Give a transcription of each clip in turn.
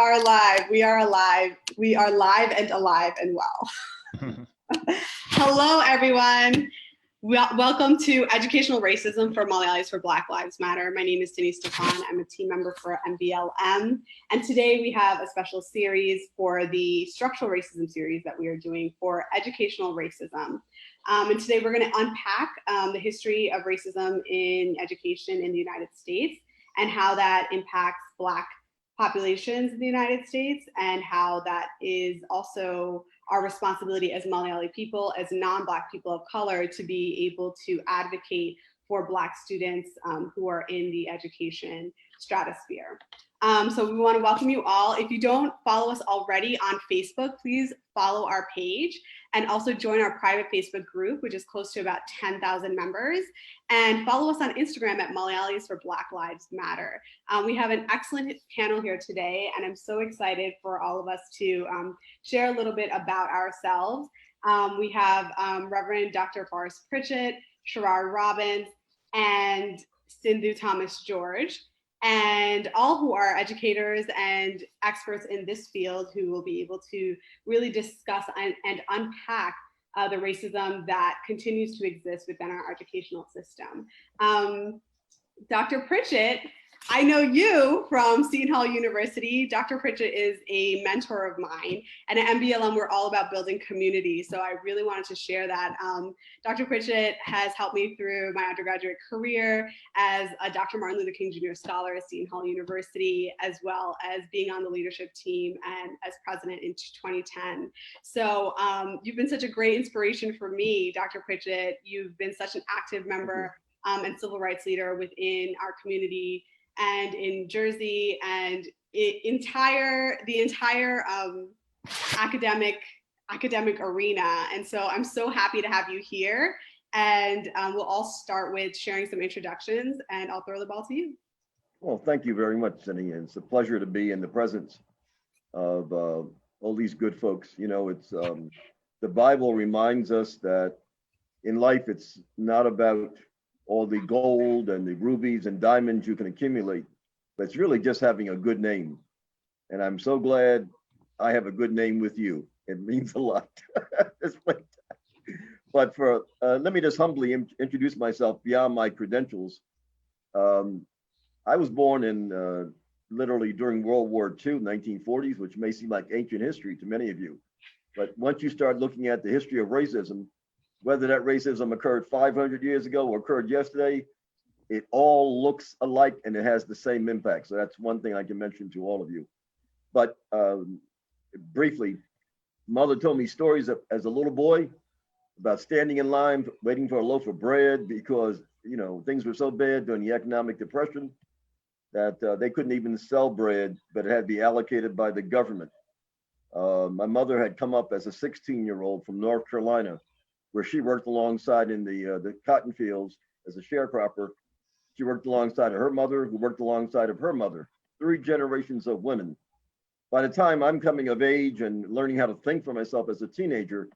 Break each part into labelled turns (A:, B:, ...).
A: are live. We are alive. We are live and alive and well. Hello, everyone. Welcome to Educational Racism for Malayalees for Black Lives Matter. My name is Sini Stephan. I'm a team member for MBLM. And today we have a special series for the structural racism series that we are doing for educational racism. And today we're going to unpack the history of racism in education in the United States and how that impacts Black populations in the United States, and how that is also our responsibility as Malayali people, as non-Black people of color, to be able to advocate for Black students who are in the education stratosphere. So we want to welcome you all. If you don't follow us already on Facebook, please follow our page and also join our private Facebook group, which is close to about 10,000 members, and follow us on Instagram at Malayalees for Black Lives Matter. We have an excellent panel here today, and I'm so excited for all of us to share a little bit about ourselves. We have Reverend Dr. Forrest Pritchett, Sharon Robbins, and Cindu Thomas George, and all who are educators and experts in this field who will be able to really discuss and unpack the racism that continues to exist within our educational system. Dr. Pritchett, I know you from Seton Hall University. Dr. Pritchett is a mentor of mine, and at MBLM, we're all about building community. So I really wanted to share that. Dr. Pritchett has helped me through my undergraduate career as a Dr. Martin Luther King Jr. Scholar at Seton Hall University, as well as being on the leadership team and as president in 2010. So you've been such a great inspiration for me, Dr. Pritchett. You've been such an active member and civil rights leader within our community and in Jersey, and the entire academic arena. And so I'm so happy to have you here. And we'll all start with sharing some introductions, and I'll throw the ball to you.
B: Well, thank you very much, Cindy. It's a pleasure to be in the presence of all these good folks. You know, it's the Bible reminds us that in life, it's not about all the gold and the rubies and diamonds you can accumulate, but it's really just having a good name. And I'm so glad I have a good name with you. It means a lot. But for let me just humbly introduce myself beyond my credentials. I was born in literally during World War II, 1940s, which may seem like ancient history to many of you. But once you start looking at the history of racism, whether that racism occurred 500 years ago or occurred yesterday, it all looks alike and it has the same impact. So that's one thing I can mention to all of you. But briefly, mother told me stories as a little boy about standing in line, waiting for a loaf of bread because, you know, things were so bad during the economic depression that they couldn't even sell bread, but it had to be allocated by the government. My mother had come up as a 16-year-old from North Carolina, where she worked alongside in the cotton fields as a sharecropper. She worked alongside of her mother, who worked alongside of her mother, 3 generations of women. By the time I'm coming of age and learning how to think for myself as a teenager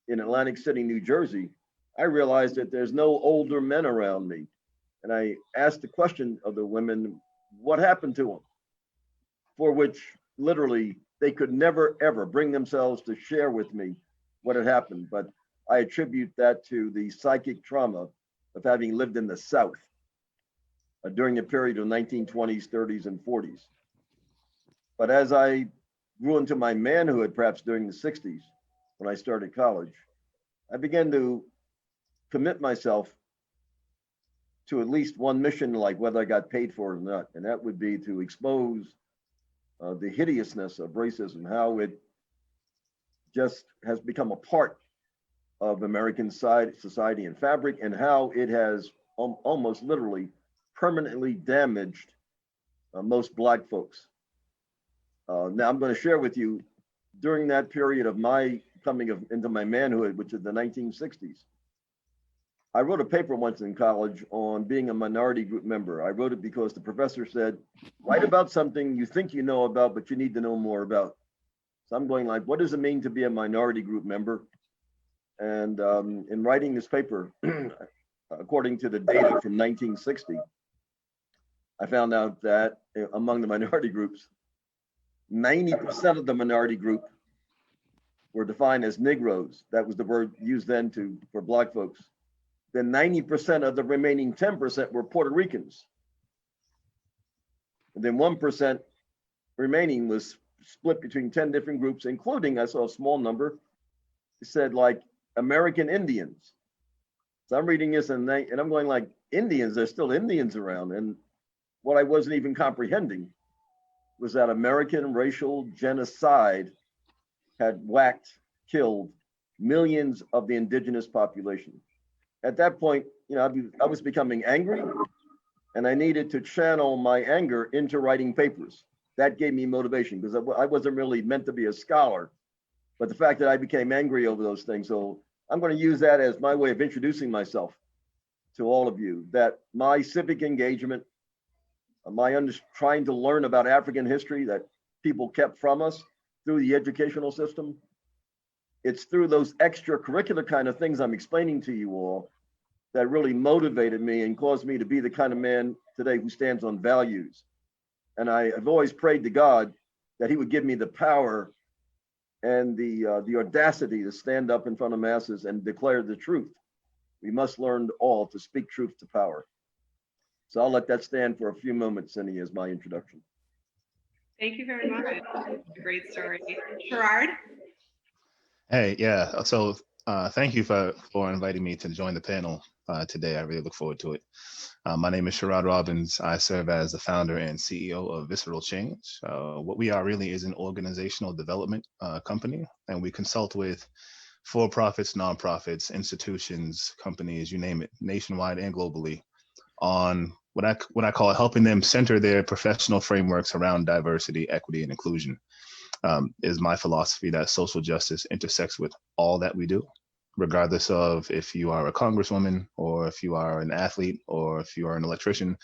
B: in Atlantic City, New Jersey, I realized that there's no older men around me. And I asked the question of the women, what happened to them? For which literally they could never, ever bring themselves to share with me what had happened. But I attribute that to the psychic trauma of having lived in the South during the period of 1920s, 30s, and 40s. But as I grew into my manhood, perhaps during the 60s, when I started college, I began to commit myself to at least one mission, like whether I got paid for it or not, and that would be to expose the hideousness of racism, how it just has become a part of American society and fabric, and how it has almost literally permanently damaged most Black folks. Now I'm going to share with you, during that period of my coming into my manhood, which is the 1960s, I wrote a paper once in college on being a minority group member. I wrote it because the professor said, write about something you think you know about, but you need to know more about. So I'm going like, what does it mean to be a minority group member? And in writing this paper, according to the data from 1960, I found out that among the minority groups, 90% of the minority group were defined as Negroes. That was the word used then for Black folks. Then 90% of the remaining 10% were Puerto Ricans. And then 1% remaining was split between 10 different groups, including, I saw a small number, it said like American Indians. So I'm reading this and I'm going like, Indians, there's still Indians around. And what I wasn't even comprehending was that American racial genocide had killed millions of the indigenous population. At that point, I was becoming angry, and I needed to channel my anger into writing papers. That gave me motivation, because I wasn't really meant to be a scholar, but the fact that I became angry over those things. So I'm going to use that as my way of introducing myself to all of you, that my civic engagement, trying to learn about African history that people kept from us through the educational system, it's through those extracurricular kind of things I'm explaining to you all that really motivated me and caused me to be the kind of man today who stands on values. And I have always prayed to God that he would give me the power and the audacity to stand up in front of masses and declare the truth. We must learn all to speak truth to power. So I'll let that stand for a few moments, Sini, as my introduction.
A: Thank you very much. A great story. Gerard?
C: Hey, yeah. So thank you for inviting me to join the panel today. I really look forward to it. My name is Sharon Robbins. I serve as the founder and CEO of Visceral Change. What we are really is an organizational development company, and we consult with for-profits, nonprofits, institutions, companies, you name it, nationwide and globally, on what I call helping them center their professional frameworks around diversity, equity, and inclusion. Is my philosophy that social justice intersects with all that we do, regardless of if you are a congresswoman, or if you are an athlete, or if you are an electrician,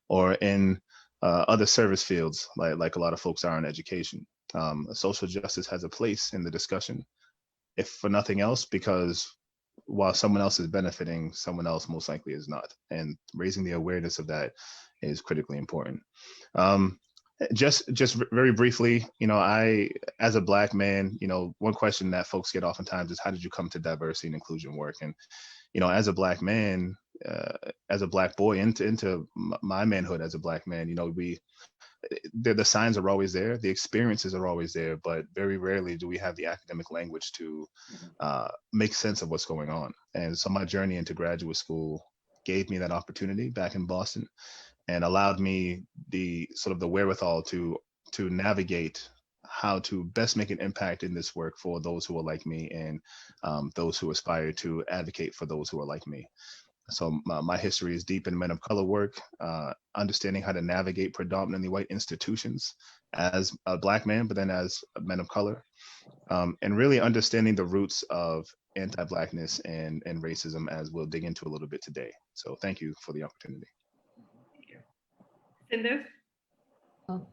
C: or in other service fields like a lot of folks are in education. Social justice has a place in the discussion, if for nothing else, because while someone else is benefiting, someone else most likely is not. And raising the awareness of that is critically important. Just very briefly, I, as a Black man, one question that folks get oftentimes is, how did you come to diversity and inclusion work? And, as a Black man, as a Black boy into my manhood as a Black man, the signs are always there, the experiences are always there, but very rarely do we have the academic language to make sense of what's going on. And so my journey into graduate school gave me that opportunity back in Boston, and allowed me the wherewithal to navigate how to best make an impact in this work for those who are like me, and those who aspire to advocate for those who are like me. So my history is deep in men of color work, understanding how to navigate predominantly white institutions as a Black man, but then as men of color, and really understanding the roots of anti-Blackness and racism, as we'll dig into a little bit today. So thank you for the opportunity.
A: Cindu?
D: Well,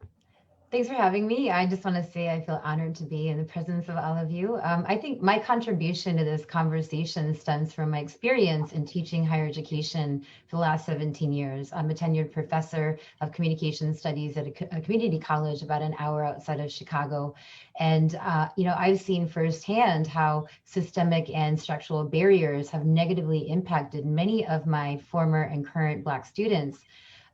D: thanks for having me. I just want to say I feel honored to be in the presence of all of you. I think my contribution to this conversation stems from my experience in teaching higher education for the last 17 years. I'm a tenured professor of communication studies at a community college about an hour outside of Chicago. And, I've seen firsthand how systemic and structural barriers have negatively impacted many of my former and current Black students.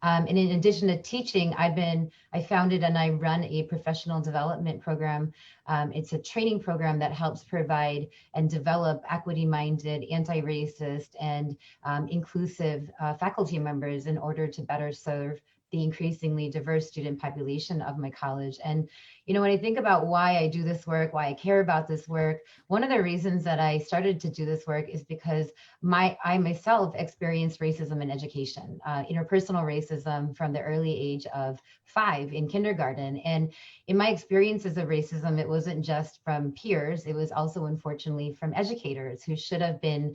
D: And in addition to teaching, I founded and I run a professional development program. It's a training program that helps provide and develop equity-minded, anti-racist, and inclusive faculty members in order to better serve the increasingly diverse student population of my college. And, when I think about why I do this work, why I care about this work, one of the reasons that I started to do this work is because I myself experienced racism in education, interpersonal racism from the early age of 5 in kindergarten. And in my experiences of racism, it wasn't just from peers, it was also unfortunately from educators who should have been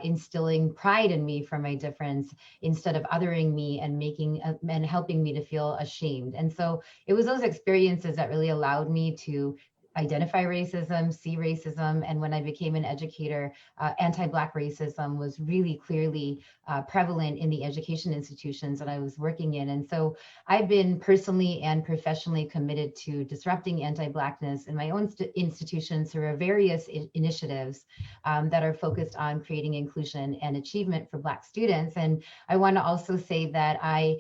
D: instilling pride in me for my difference instead of othering me and helping me to feel ashamed. And so it was those experiences that really allowed me to identify racism, see racism, and when I became an educator, anti-Black racism was really clearly prevalent in the education institutions that I was working in. And so I've been personally and professionally committed to disrupting anti-Blackness in my own institutions through various initiatives that are focused on creating inclusion and achievement for Black students. And I want to also say that I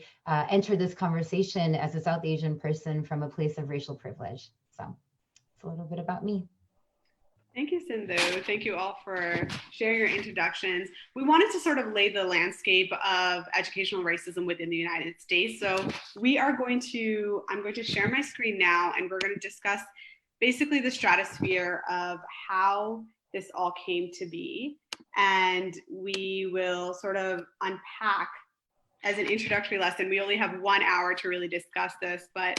D: entered this conversation as a South Asian person from a place of racial privilege. So a little bit about me.
A: Thank you, Cindu. Thank you all for sharing your introductions. We wanted to sort of lay the landscape of educational racism within the United States. So I'm going to share my screen now, and we're going to discuss basically the stratosphere of how this all came to be. And we will sort of unpack as an introductory lesson. We only have 1 hour to really discuss this, but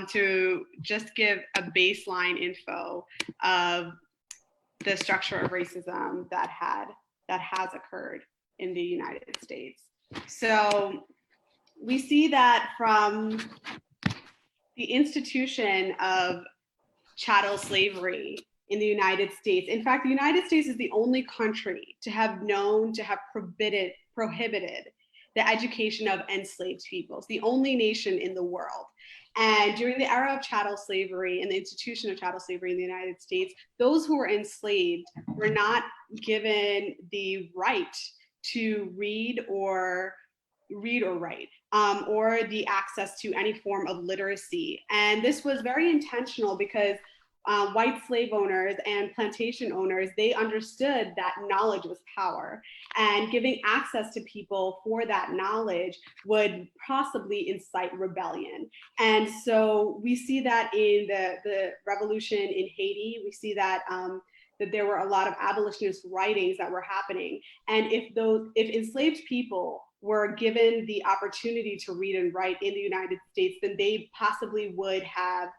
A: to just give a baseline info of the structure of racism that has occurred in the United States. So we see that from the institution of chattel slavery in the United States. In fact, the United States is the only country to have prohibited the education of enslaved peoples, the only nation in the world. And during the era of chattel slavery and the institution of chattel slavery in the United States, those who were enslaved were not given the right to read or write, or the access to any form of literacy. And this was very intentional because white slave owners and plantation owners, they understood that knowledge was power, and giving access to people for that knowledge would possibly incite rebellion. And so we see that in the revolution in Haiti. We see that that there were a lot of abolitionist writings that were happening. And if enslaved people were given the opportunity to read and write in the United States, then they possibly would have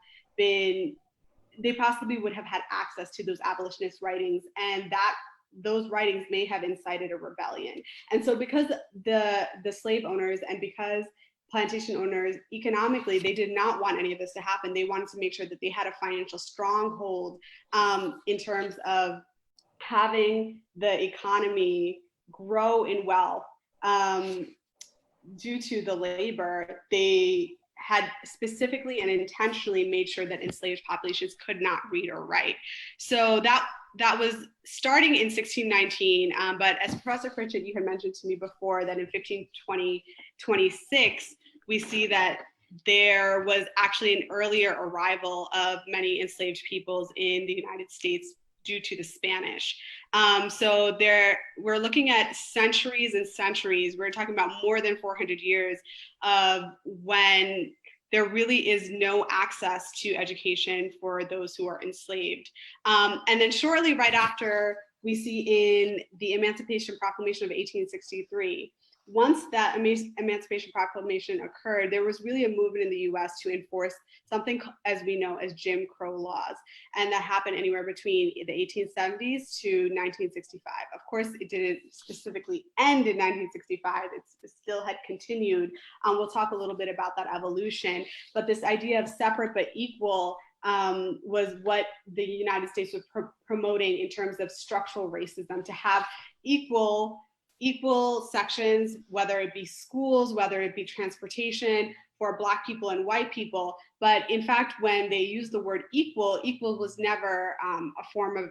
A: had access to those abolitionist writings, and that those writings may have incited a rebellion. And so because the slave owners and because plantation owners economically, they did not want any of this to happen. They wanted to make sure that they had a financial stronghold in terms of having the economy grow in wealth due to the labor. They had specifically and intentionally made sure that enslaved populations could not read or write. So that was starting in 1619, but as Professor Pritchett, you had mentioned to me before that in 1526, we see that there was actually an earlier arrival of many enslaved peoples in the United States due to the Spanish. So we're looking at centuries and centuries. We're talking about more than 400 years of when there really is no access to education for those who are enslaved. And then shortly right after, we see in the Emancipation Proclamation of 1863, once that Emancipation Proclamation occurred, there was really a movement in the US to enforce something as we know as Jim Crow laws. And that happened anywhere between the 1870s to 1965. Of course, it didn't specifically end in 1965. It still had continued. We'll talk a little bit about that evolution, but this idea of separate but equal was what the United States was promoting in terms of structural racism, to have equal sections, whether it be schools, whether it be transportation for Black people and white people. But in fact, when they use the word equal was never a form of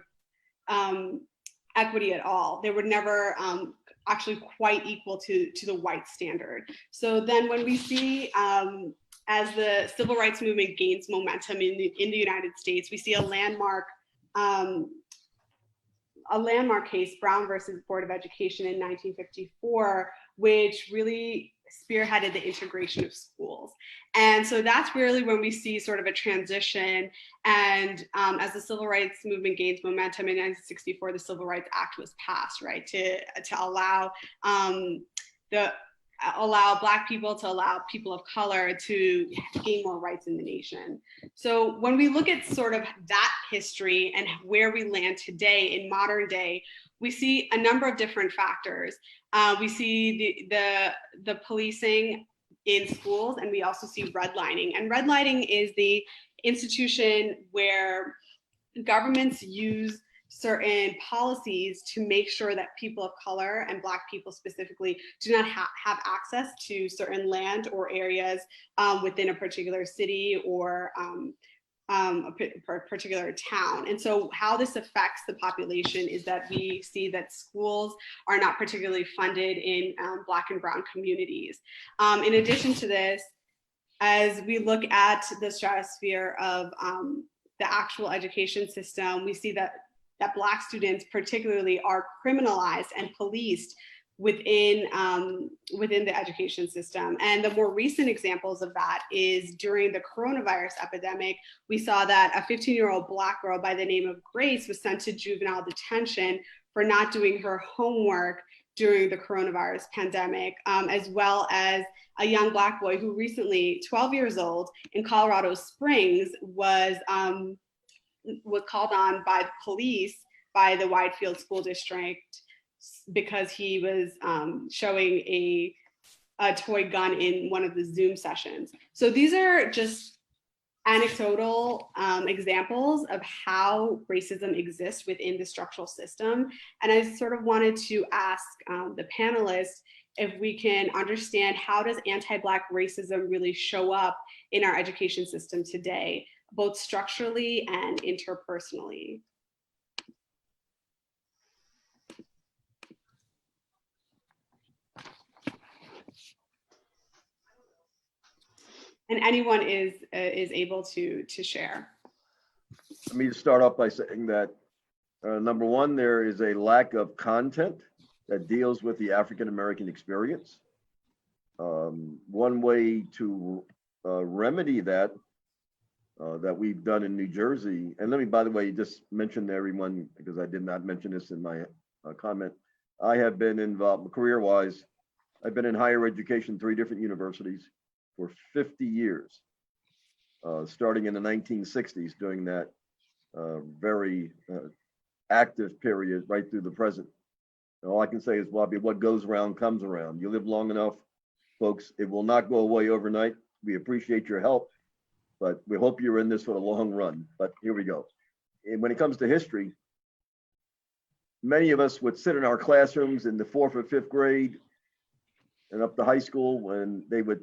A: equity at all. They were never actually quite equal to the white standard. So then when we see, as the civil rights movement gains momentum in the United States, we see a landmark case, Brown versus Board of Education in 1954, which really spearheaded the integration of schools. And so that's really when we see sort of a transition. And as the civil rights movement gains momentum in 1964, the Civil Rights Act was passed, right, to allow allow Black people, to allow people of color to gain more rights in the nation. So when we look at sort of that history and where we land today in modern day, we see a number of different factors. We see the policing in schools, and we also see redlining. And redlining is the institution where governments use certain policies to make sure that people of color and Black people specifically do not have access to certain land or areas within a particular city or a particular town. And so how this affects the population is that we see that schools are not particularly funded in Black and brown communities. In addition to this, as we look at the stratosphere of the actual education system, we see that Black students particularly are criminalized and policed within the education system. And the more recent examples of that is during the coronavirus epidemic, we saw that a 15-year-old Black girl by the name of Grace was sent to juvenile detention for not doing her homework during the coronavirus pandemic, as well as a young Black boy who recently, 12 years old, in Colorado Springs, was called on by the police by the Widefield School District because he was showing a toy gun in one of the Zoom sessions. So these are just anecdotal examples of how racism exists within the structural system. And I sort of wanted to ask the panelists if we can understand how does anti-Black racism really show up in our education system today, both structurally and interpersonally. And anyone is able to share.
B: Let me start off by saying that number one, there is a lack of content that deals with the African American experience. One way to remedy that that we've done in New Jersey, and let me, by the way, just mention to everyone, because I did not mention this in my comment, I have been involved career-wise. I've been in higher education, 3 different universities for 50 years, starting in the 1960s, during that very active period right through the present. And all I can say is, Bobby, what goes around comes around. You live long enough, folks, it will not go away overnight. We appreciate your help, but we hope you're in this for the long run. But here we go. And when it comes to history, many of us would sit in our classrooms in the 4th or 5th grade and up to high school when they would,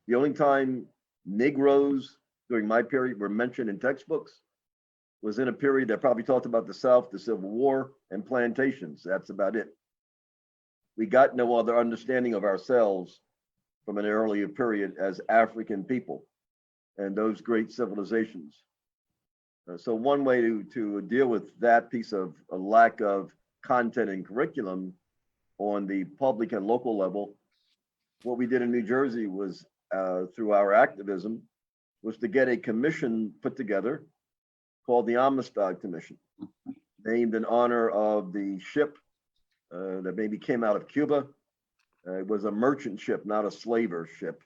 B: the only time Negroes during my period were mentioned in textbooks was in a period that probably talked about the South, the Civil War, and plantations. That's about it. We got no other understanding of ourselves from an earlier period as African people and those great civilizations. So one way to deal with that piece of a lack of content and curriculum on the public and local level, what we did in New Jersey was through our activism was to get a commission put together called the Amistad Commission, named in honor of the ship that maybe came out of Cuba. It was a merchant ship, not a slaver ship.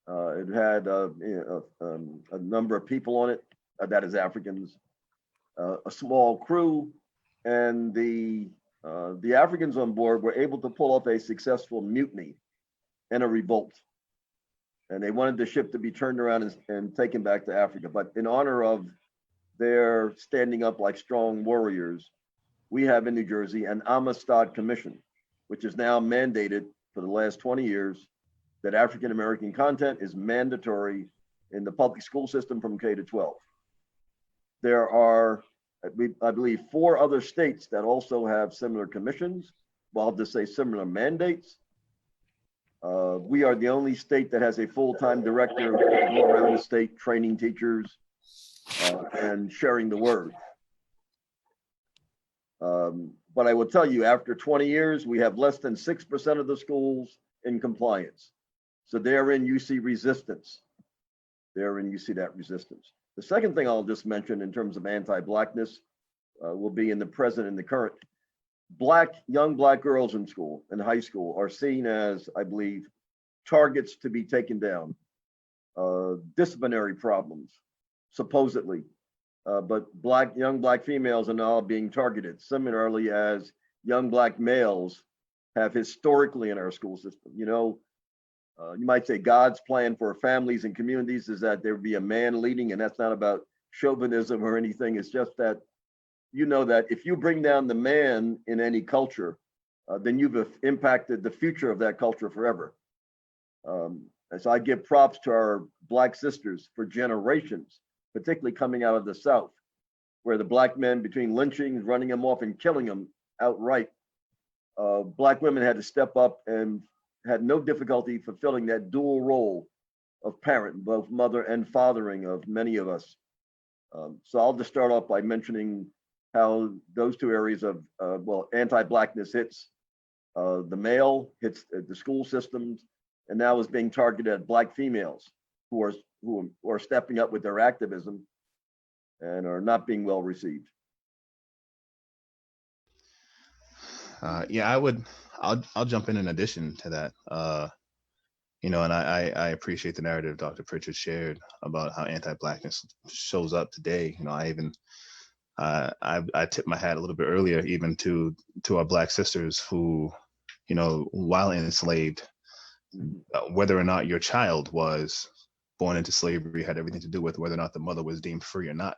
B: It had a number of people on it, that is Africans, a small crew, and the Africans on board were able to pull off a successful mutiny and a revolt. And they wanted the ship to be turned around and taken back to Africa. But in honor of their standing up like strong warriors, we have in New Jersey an Amistad Commission, which is now mandated for the last 20 years that African American content is mandatory in the public school system from K to 12. There are, I believe, 4 other states that also have similar commissions, well, I'll just say similar mandates. We are the only state that has a full-time director who can go around the state training teachers and sharing the word. But I will tell you, after 20 years, we have less than 6% of the schools in compliance. So therein you see resistance. Therein you see that resistance. The second thing I'll just mention in terms of anti-Blackness will be in the present and the current. Young Black girls in school, in high school, are seen as, I believe, targets to be taken down. Disciplinary problems, supposedly. But young Black females are now being targeted, similarly as young Black males have historically in our school system. You know, you might say God's plan for families and communities is that there be a man leading, and that's not about chauvinism or anything. It's just that you know that if you bring down the man in any culture, then you've impacted the future of that culture forever. And so I give props to our Black sisters for generations, particularly coming out of the South, where the Black men, between lynchings, running them off and killing them outright, Black women had to step up and had no difficulty fulfilling that dual role of parent, both mother and fathering of many of us. So I'll just start off by mentioning how those two areas of, well, anti-Blackness hits the male, hits the school systems, and now is being targeted at Black females who are stepping up with their activism and are not being well received.
C: Yeah, I'll jump in addition to that. You know, and I appreciate the narrative Dr. Pritchett shared about how anti-Blackness shows up today. You know, I even I tipped my hat a little bit earlier even to our Black sisters who, you know, while enslaved, whether or not your child was born into slavery had everything to do with whether or not the mother was deemed free or not.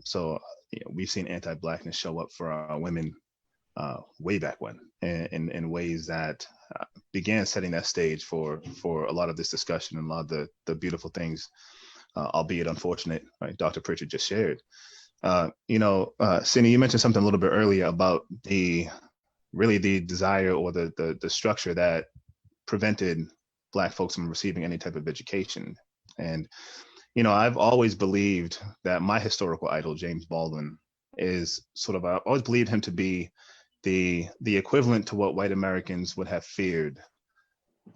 C: So you know, we've seen anti-Blackness show up for our women way back when, in ways that began setting that stage for a lot of this discussion and a lot of the beautiful things, albeit unfortunate, right, Dr. Pritchett just shared. You know, Sini, you mentioned something a little bit earlier about the desire or the structure that prevented Black folks from receiving any type of education. And, you know, I've always believed that my historical idol, James Baldwin, is sort of, I've always believed him to be the equivalent to what white Americans would have feared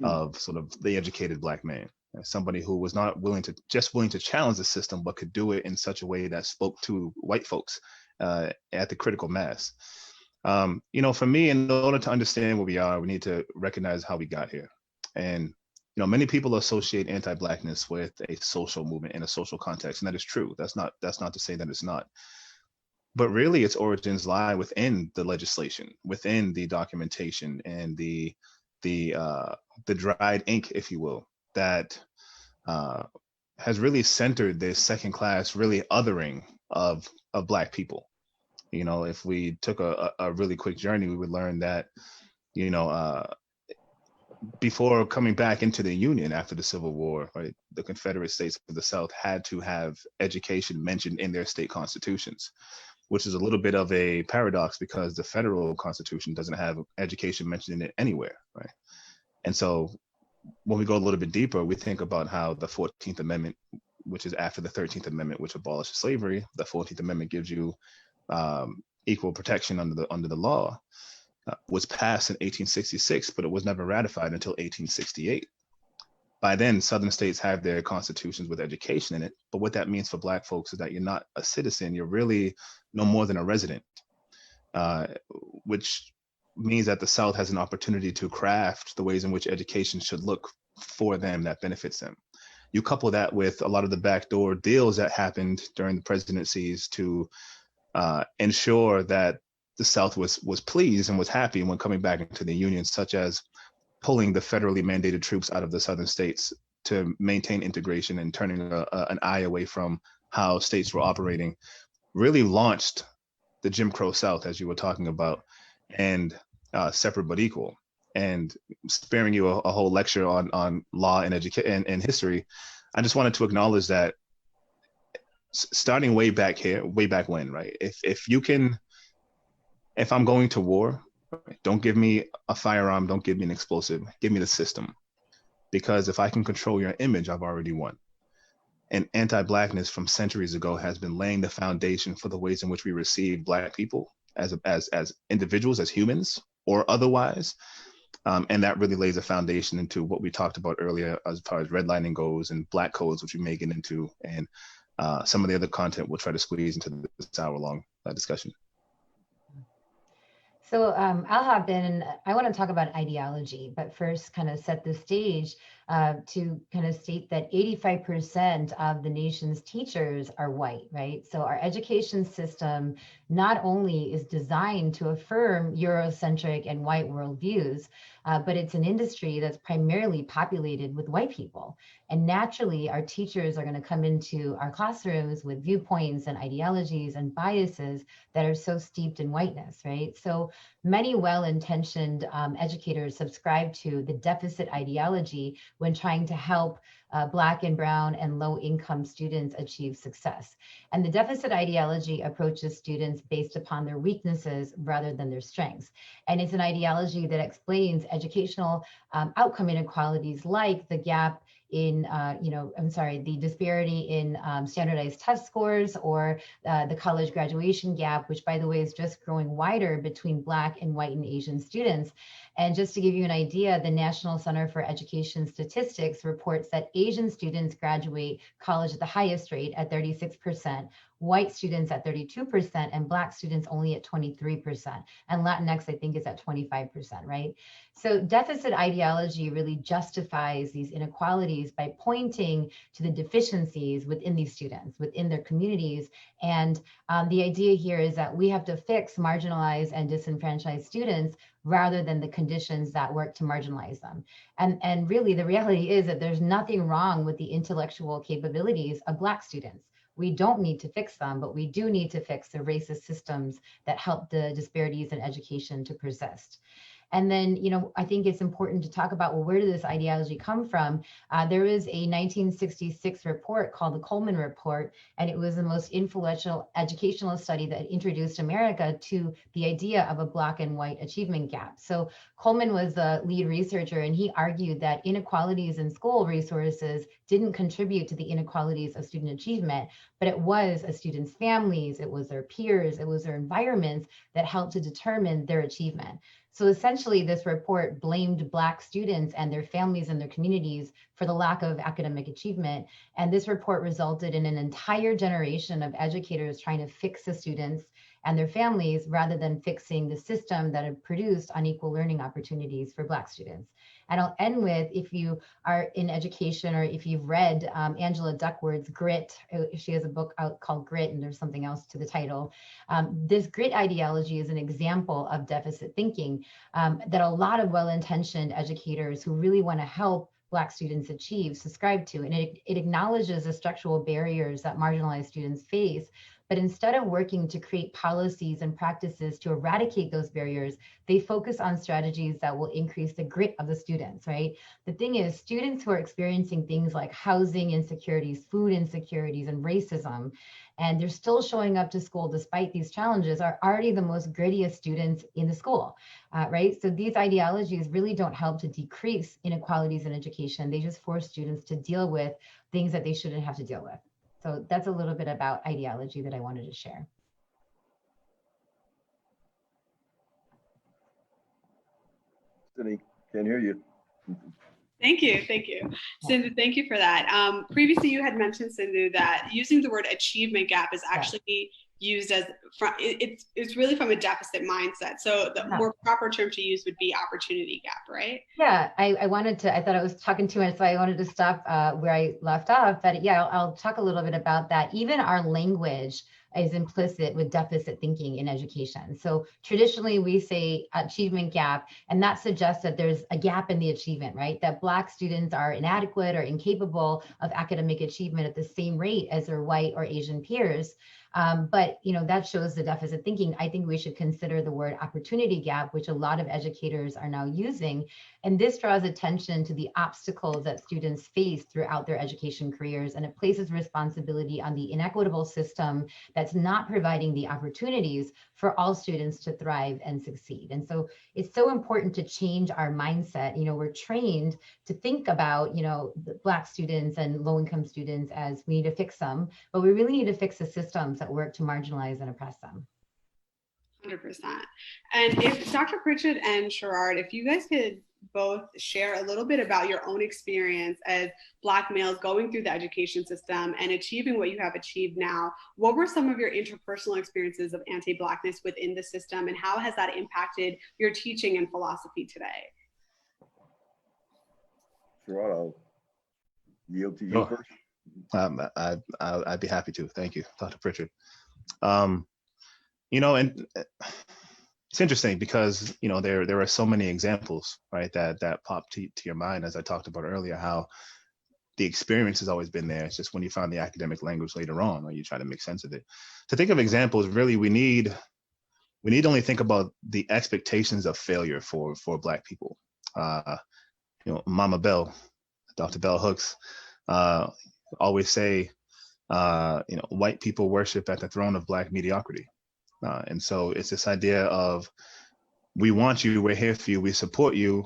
C: of sort of the educated Black man, somebody who was not willing to challenge the system, but could do it in such a way that spoke to white folks at the critical mass. You know, for me, in order to understand where we are, we need to recognize how we got here. And, you know, many people associate anti-Blackness with a social movement in a social context, and that is true. That's not to say that it's not. But really, its origins lie within the legislation, within the documentation, and the dried ink, if you will, that has really centered this second-class, really othering of Black people. You know, if we took a really quick journey, we would learn that, you know, before coming back into the Union after the Civil War, right, the Confederate States of the South had to have education mentioned in their state constitutions, which is a little bit of a paradox because the federal constitution doesn't have education mentioned in it anywhere, right? And so when we go a little bit deeper, we think about how the 14th Amendment, which is after the 13th Amendment, which abolishes slavery, the 14th Amendment gives you equal protection under the law, was passed in 1866, but it was never ratified until 1868. By then, Southern states have their constitutions with education in it, but what that means for Black folks is that you're not a citizen, you're really no more than a resident, which means that the South has an opportunity to craft the ways in which education should look for them that benefits them. You couple that with a lot of the backdoor deals that happened during the presidencies to ensure that the South was pleased and was happy when coming back into the Union, such as pulling the federally mandated troops out of the Southern states to maintain integration and turning an eye away from how states were operating, really launched the Jim Crow South, as you were talking about, and separate but equal. And sparing you a whole lecture on law and education and history, I just wanted to acknowledge that starting way back when, right? If I'm going to war, don't give me a firearm, don't give me an explosive, give me the system. Because if I can control your image, I've already won. And anti-Blackness from centuries ago has been laying the foundation for the ways in which we receive Black people as individuals, as humans, or otherwise. And that really lays a foundation into what we talked about earlier as far as redlining goes and Black codes, which we may get into, and some of the other content we'll try to squeeze into this hour-long discussion.
D: So I'll hop in and I want to talk about ideology, but first kind of set the stage. to kind of state that 85% of the nation's teachers are white, right? So our education system not only is designed to affirm Eurocentric and white worldviews, but it's an industry that's primarily populated with white people. And naturally, our teachers are going to come into our classrooms with viewpoints and ideologies and biases that are so steeped in whiteness, right? So many well-intentioned educators subscribe to the deficit ideology when trying to help Black and brown and low-income students achieve success. And the deficit ideology approaches students based upon their weaknesses rather than their strengths. And it's an ideology that explains educational outcome inequalities like the gap in, the disparity in standardized test scores, or the college graduation gap, which by the way is just growing wider between Black and white and Asian students. And just to give you an idea, the National Center for Education Statistics reports that Asian students graduate college at the highest rate at 36%, white students at 32%, and Black students only at 23%. And Latinx, I think, is at 25%, right? So deficit ideology really justifies these inequalities by pointing to the deficiencies within these students, within their communities. And the idea here is that we have to fix marginalized and disenfranchised students rather than the conditions that work to marginalize them. And really, the reality is that there's nothing wrong with the intellectual capabilities of Black students. We don't need to fix them, but we do need to fix the racist systems that help the disparities in education to persist. And then, I think it's important to talk about, well, where did this ideology come from? There was a 1966 report called the Coleman Report, and it was the most influential educational study that introduced America to the idea of a Black and white achievement gap. So Coleman was the lead researcher, and he argued that inequalities in school resources didn't contribute to the inequalities of student achievement, but it was a student's families, it was their peers, it was their environments that helped to determine their achievement. So essentially, this report blamed Black students and their families and their communities for the lack of academic achievement. And this report resulted in an entire generation of educators trying to fix the students and their families rather than fixing the system that had produced unequal learning opportunities for Black students. And I'll end with, if you are in education or if you've read Angela Duckworth's Grit, she has a book out called Grit, and there's something else to the title. This grit ideology is an example of deficit thinking that a lot of well-intentioned educators who really want to help Black students achieve subscribe to. And it acknowledges the structural barriers that marginalized students face. But instead of working to create policies and practices to eradicate those barriers, they focus on strategies that will increase the grit of the students, right? The thing is, students who are experiencing things like housing insecurities, food insecurities, and racism, and they're still showing up to school despite these challenges, are already the most grittiest students in the school, right? So these ideologies really don't help to decrease inequalities in education. They just force students to deal with things that they shouldn't have to deal with. So that's a little bit about ideology that I wanted to share.
B: Sini, can't hear you.
A: Thank you. Cindu, thank you for that. Previously, you had mentioned, Cindu, that using the word achievement gap is actually used as, it's really from a deficit mindset. So the more proper term to use would be opportunity gap, right?
D: Yeah, I thought I was talking too much, so I wanted to stop where I left off. But yeah, I'll talk a little bit about that. Even our language is implicit with deficit thinking in education. So traditionally we say achievement gap, and that suggests that there's a gap in the achievement, right? That Black students are inadequate or incapable of academic achievement at the same rate as their white or Asian peers. But that shows the deficit thinking. I think we should consider the word opportunity gap, which a lot of educators are now using. And this draws attention to the obstacles that students face throughout their education careers. And it places responsibility on the inequitable system that's not providing the opportunities for all students to thrive and succeed. And so it's so important to change our mindset. We're trained to think about, the Black students and low-income students as we need to fix them, but we really need to fix the systems that work to marginalize and oppress them.
A: 100%. And if Dr. Pritchett and Sherrod, if you guys could both share a little bit about your own experience as Black males going through the education system and achieving what you have achieved now, what were some of your interpersonal experiences of anti-Blackness within the system, and how has that impacted your teaching and philosophy today?
B: Sherrod, I'll yield to you
C: Sure.
B: first.
C: I'd be happy to. Thank you, Dr. Pritchett. You know, and it's interesting because, you know, there are so many examples, right, that pop to your mind, as I talked about earlier, how the experience has always been there. It's just when you find the academic language later on, or you try to make sense of it. To think of examples, really, we need only think about the expectations of failure for Black people. You know, Mama Bell, Dr. Bell Hooks, always say, you know, white people worship at the throne of Black mediocrity. And so it's this idea of, we want you, we're here for you, we support you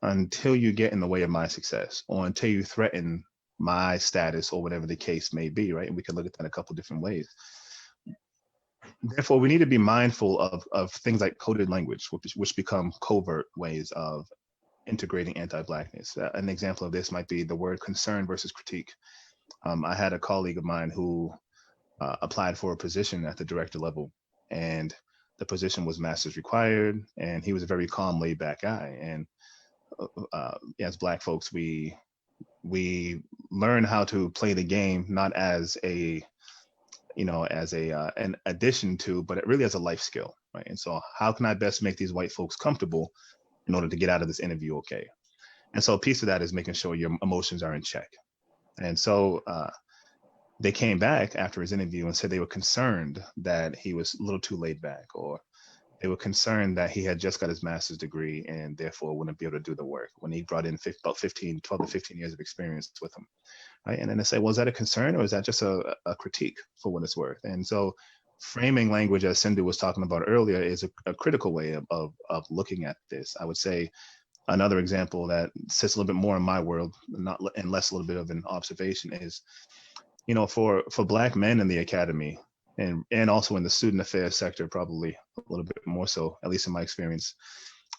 C: until you get in the way of my success, or until you threaten my status, or whatever the case may be, right? And we can look at that a couple different ways. Therefore, we need to be mindful of things like coded language, which become covert ways of integrating anti-Blackness. An example of this might be the word concern versus critique. I had a colleague of mine who applied for a position at the director level, and the position was master's required, and he was a very calm, laid back guy. And as Black folks, we learn how to play the game, not as a, you know, as an addition to, but really as a life skill, right? And so how can I best make these white folks comfortable in order to get out of this interview okay? And so a piece of that is making sure your emotions are in check. And so they came back after his interview and said they were concerned that he was a little too laid back, or they were concerned that he had just got his master's degree and therefore wouldn't be able to do the work when he brought in about 12 to 15 years of experience with him, right? And then they say, well, is that a concern, or is that just a critique for what it's worth? And so framing language, as Cindu was talking about earlier, is a critical way of looking at this. I would say another example that sits a little bit more in my world, and less a little bit of an observation, is, you know, for Black men in the academy, and also in the student affairs sector, probably a little bit more so, at least in my experience,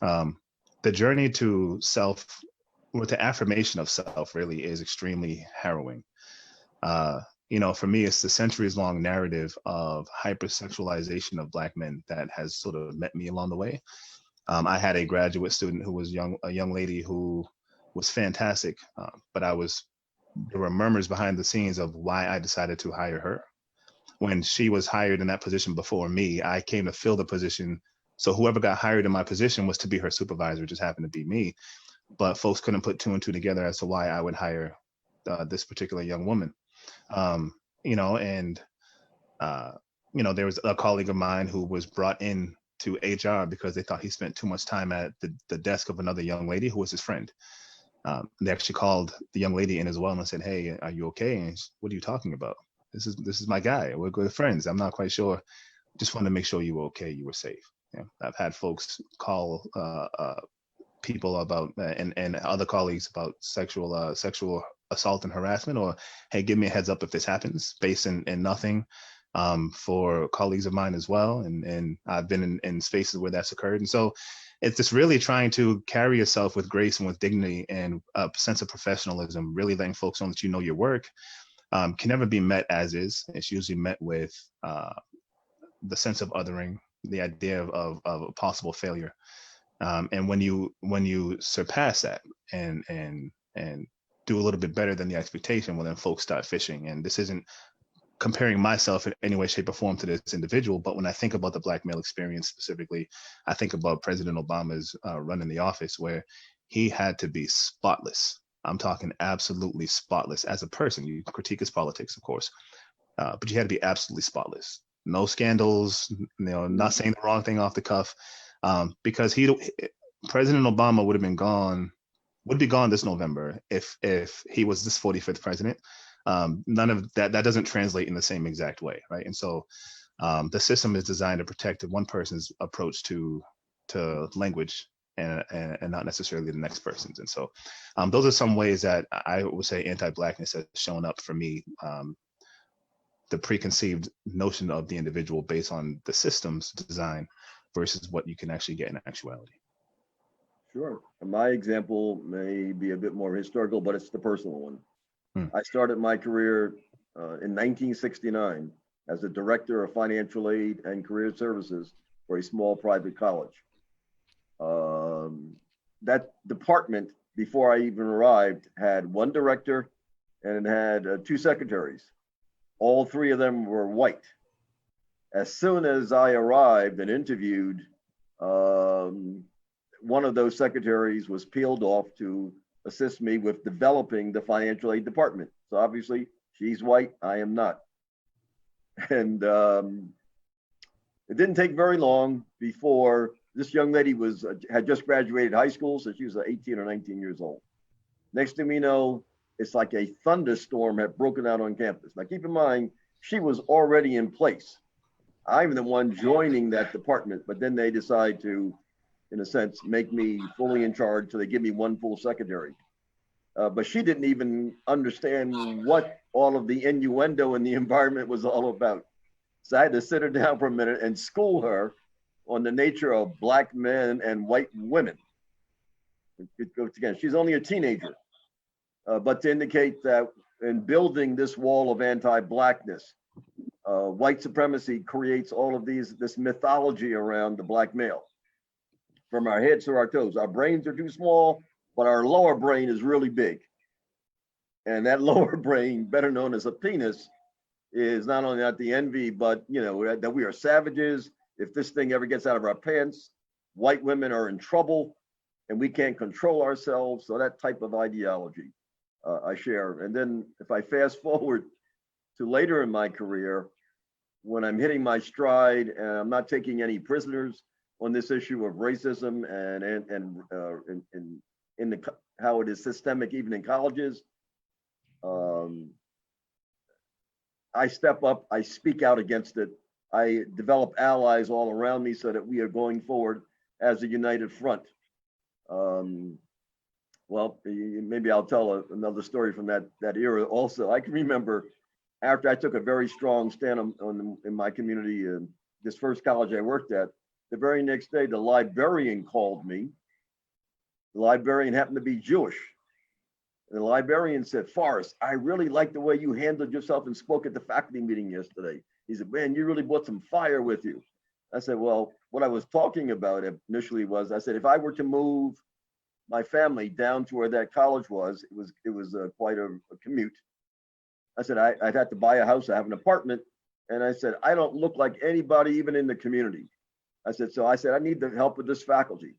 C: the journey to self, or to affirmation of self, really is extremely harrowing. You know, for me, it's the centuries-long narrative of hypersexualization of Black men that has sort of met me along the way. I had a graduate student who was a young lady who was fantastic, but there were murmurs behind the scenes of why I decided to hire her. When she was hired in that position before me, I came to fill the position. So whoever got hired in my position was to be her supervisor, just happened to be me. But folks couldn't put two and two together as to why I would hire this particular young woman. You know, and, you know, there was a colleague of mine who was brought in to HR because they thought he spent too much time at the desk of another young lady who was his friend. They actually called the young lady in as well and said, hey, are you okay? And what are you talking about? This is my guy. We're good friends. I'm not quite sure. Just wanted to make sure you were okay, you were safe. Yeah. I've had folks call people about and other colleagues about sexual assault and harassment, or hey, give me a heads up if this happens, based in nothing, for colleagues of mine as well. And I've been in spaces where that's occurred. And so it's just really trying to carry yourself with grace and with dignity and a sense of professionalism, really letting folks know that you know your work. Can never be met as is. It's usually met with the sense of othering, the idea of a possible failure. And when you surpass that and do a little bit better than the expectation, well, then folks start fishing. And this isn't comparing myself in any way, shape, or form to this individual, but when I think about the Black male experience specifically, I think about President Obama's run in the office, where he had to be spotless. I'm talking absolutely spotless as a person. You critique his politics, of course, but you had to be absolutely spotless. No scandals, you know, not saying the wrong thing off the cuff, because President Obama would be gone this November if he was this 45th president. None of that doesn't translate in the same exact way, right? And so the system is designed to protect one person's approach to language and not necessarily the next person's. And so those are some ways that I would say anti-Blackness has shown up for me. The preconceived notion of the individual based on the system's design versus what you can actually get in actuality.
B: Sure. My example may be a bit more historical, but it's the personal one. I started my career in 1969 as a director of financial aid and career services for a small private college. That department before I even arrived, had one director and had 2 secretaries. All 3 of them were white. As soon as I arrived and interviewed, one of those secretaries was peeled off to assist me with developing the financial aid department. So obviously she's white, I am not. And it didn't take very long before this young lady had just graduated high school, so she was 18 or 19 years old. Next thing we know, it's like a thunderstorm had broken out on campus. Now keep in mind, she was already in place. I'm the one joining that department, but then they decide to, in a sense, make me fully in charge, so they give me one full secretary. But she didn't even understand what all of the innuendo in the environment was all about. So I had to sit her down for a minute and school her on the nature of Black men and white women. It goes again, she's only a teenager, but to indicate that in building this wall of anti-Blackness, white supremacy creates all of this mythology around the Black male. From our heads to our toes, our brains are too small, but our lower brain is really big. And that lower brain, better known as a penis, is not only not the envy, but that we are savages. If this thing ever gets out of our pants, white women are in trouble and we can't control ourselves. So that type of ideology I share. And then if I fast forward to later in my career, when I'm hitting my stride and I'm not taking any prisoners on this issue of racism and how it is systemic even in colleges, I step up, I speak out against it. I develop allies all around me so that we are going forward as a united front. Well, maybe I'll tell another story from that era also. I can remember after I took a very strong stand in my community, this first college I worked at, the very next day, the librarian called me. The librarian happened to be Jewish. And the librarian said, "Forrest, I really like the way you handled yourself and spoke at the faculty meeting yesterday." He said, "Man, you really brought some fire with you." I said, "Well, what I was talking about initially was, I said, if I were to move my family down to where that college was, it was quite a commute. I said, I'd have to buy a house, I have an apartment. And I said, I don't look like anybody even in the community. I said, I need the help of this faculty.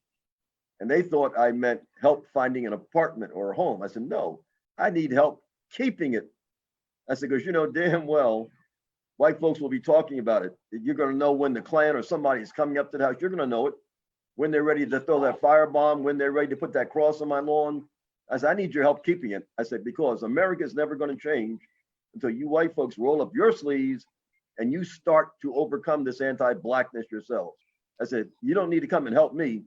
B: And they thought I meant help finding an apartment or a home. I said, no, I need help keeping it. I said, because you know damn well, white folks will be talking about it. You're going to know when the Klan or somebody is coming up to the house. You're going to know it. When they're ready to throw that firebomb, when they're ready to put that cross on my lawn. I said, I need your help keeping it. I said, because America is never going to change until you white folks roll up your sleeves and you start to overcome this anti-Blackness yourselves. I said, you don't need to come and help me.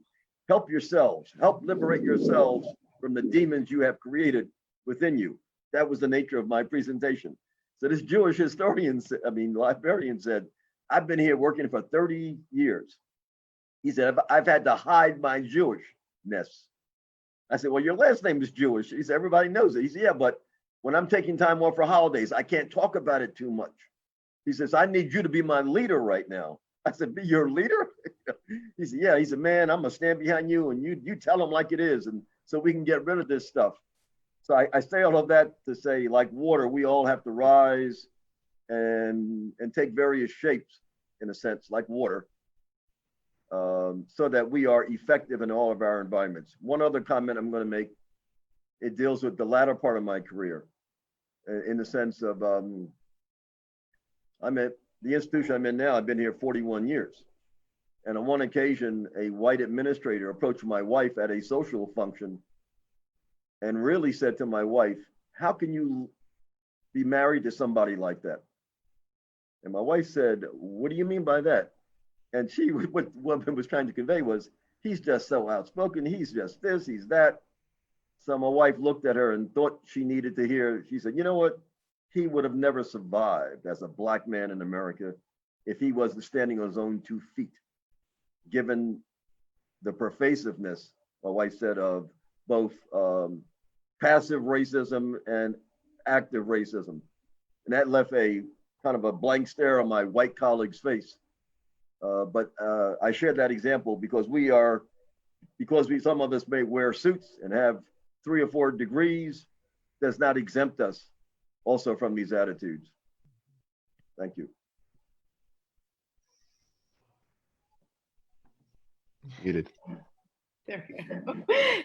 B: Help yourselves. Help liberate yourselves from the demons you have created within you. That was the nature of my presentation. So this Jewish librarian said, I've been here working for 30 years. He said, I've had to hide my Jewishness. I said, well, your last name is Jewish. He said, everybody knows it. He said, yeah, but when I'm taking time off for holidays, I can't talk about it too much. He says, I need you to be my leader right now. I said, be your leader? He said, yeah. He said, man, I'm gonna stand behind you and you tell them like it is, and so we can get rid of this stuff. So I say all of that to say, like water, we all have to rise and take various shapes, in a sense, like water, so that we are effective in all of our environments. One other comment I'm going to make, it deals with the latter part of my career, in the sense of, I'm at the institution I'm in now, I've been here 41 years. And on one occasion, a white administrator approached my wife at a social function and really said to my wife, how can you be married to somebody like that? And my wife said, what do you mean by that? And what woman was trying to convey was, he's just so outspoken, he's just this, he's that. So my wife looked at her and thought she needed to hear, she said, you know what? He would have never survived as a Black man in America if he wasn't standing on his own 2 feet, given the pervasiveness, my wife said, of both passive racism and active racism. And that left a kind of a blank stare on my white colleague's face. But I shared that example because some of us may wear suits and have 3 or 4 degrees does not exempt us also from these attitudes. Thank you.
C: Muted.
A: There we go.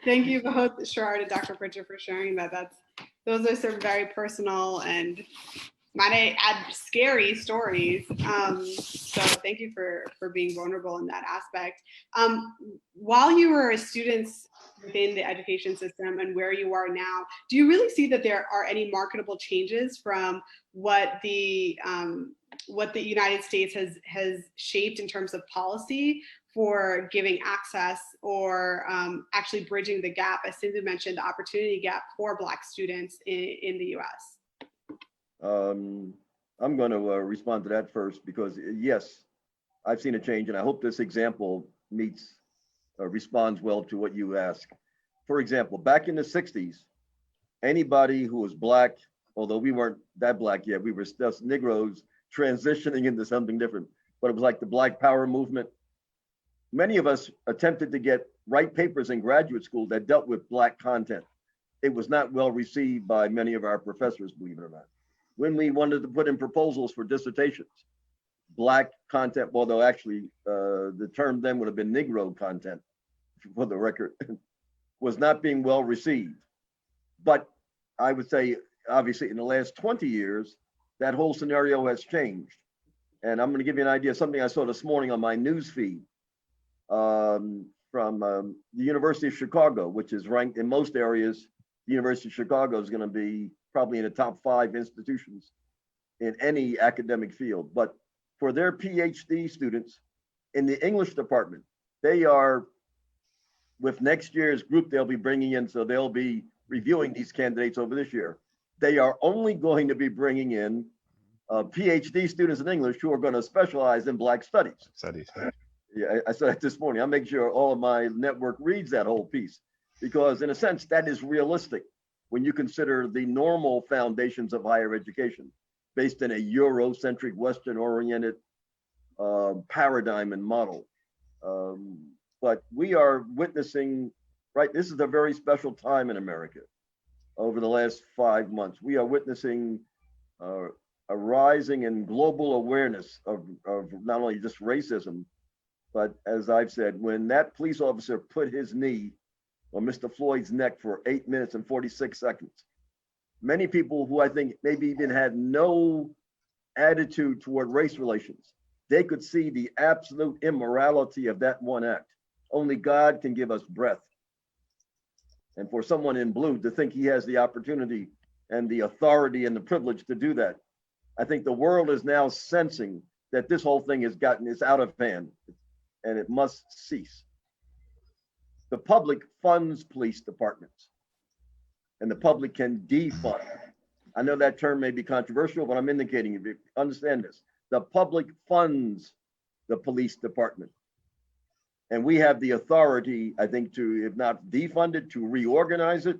A: Thank you both, Sharon and Dr. Pritchett, for sharing that. Those are some very personal and, might I add, scary stories. So thank you for being vulnerable in that aspect. While you were students within the education system and where you are now, do you really see that there are any marketable changes from what the United States has shaped in terms of policy for giving access or actually bridging the gap, as Cindu mentioned, the opportunity gap for Black students in the US?
B: I'm going to respond to that first, because yes, I've seen a change, and I hope this example responds well to what you ask. For example, back in the 60s, anybody who was Black, although we weren't that Black yet, we were just Negroes transitioning into something different, but it was like the Black Power movement. Many of us attempted to write papers in graduate school that dealt with Black content. It was not well received by many of our professors, believe it or not. When we wanted to put in proposals for dissertations, Black content, although actually the term then would have been Negro content, for the record, was not being well received. But I would say, obviously, in the last 20 years, that whole scenario has changed. And I'm going to give you an idea of something I saw this morning on my news feed from the University of Chicago, which is ranked in most areas. The University of Chicago is going to be probably in the top 5 institutions in any academic field. But for their PhD students in the English department, they are, with next year's group they'll be bringing in, so they'll be reviewing these candidates over this year. They are only going to be bringing in PhD students in English who are going to specialize in Black studies. Yeah, I said that this morning. I'll make sure all of my network reads that whole piece, because in a sense, that is realistic when you consider the normal foundations of higher education based in a Eurocentric, Western-oriented paradigm and model. But we are witnessing, right, this is a very special time in America. Over the last 5 months, we are witnessing a rising in global awareness of not only just racism, but as I've said, when that police officer put his knee on Mr. Floyd's neck for 8 minutes and 46 seconds, many people who I think maybe even had no attitude toward race relations, they could see the absolute immorality of that one act. Only God can give us breath. And for someone in blue to think he has the opportunity and the authority and the privilege to do that, I think the world is now sensing that this whole thing is out of hand and it must cease. The public funds police departments and the public can defund. I know that term may be controversial, but I'm indicating, if you understand this, the public funds the police department. And we have the authority, I think, to, if not defund it, to reorganize it,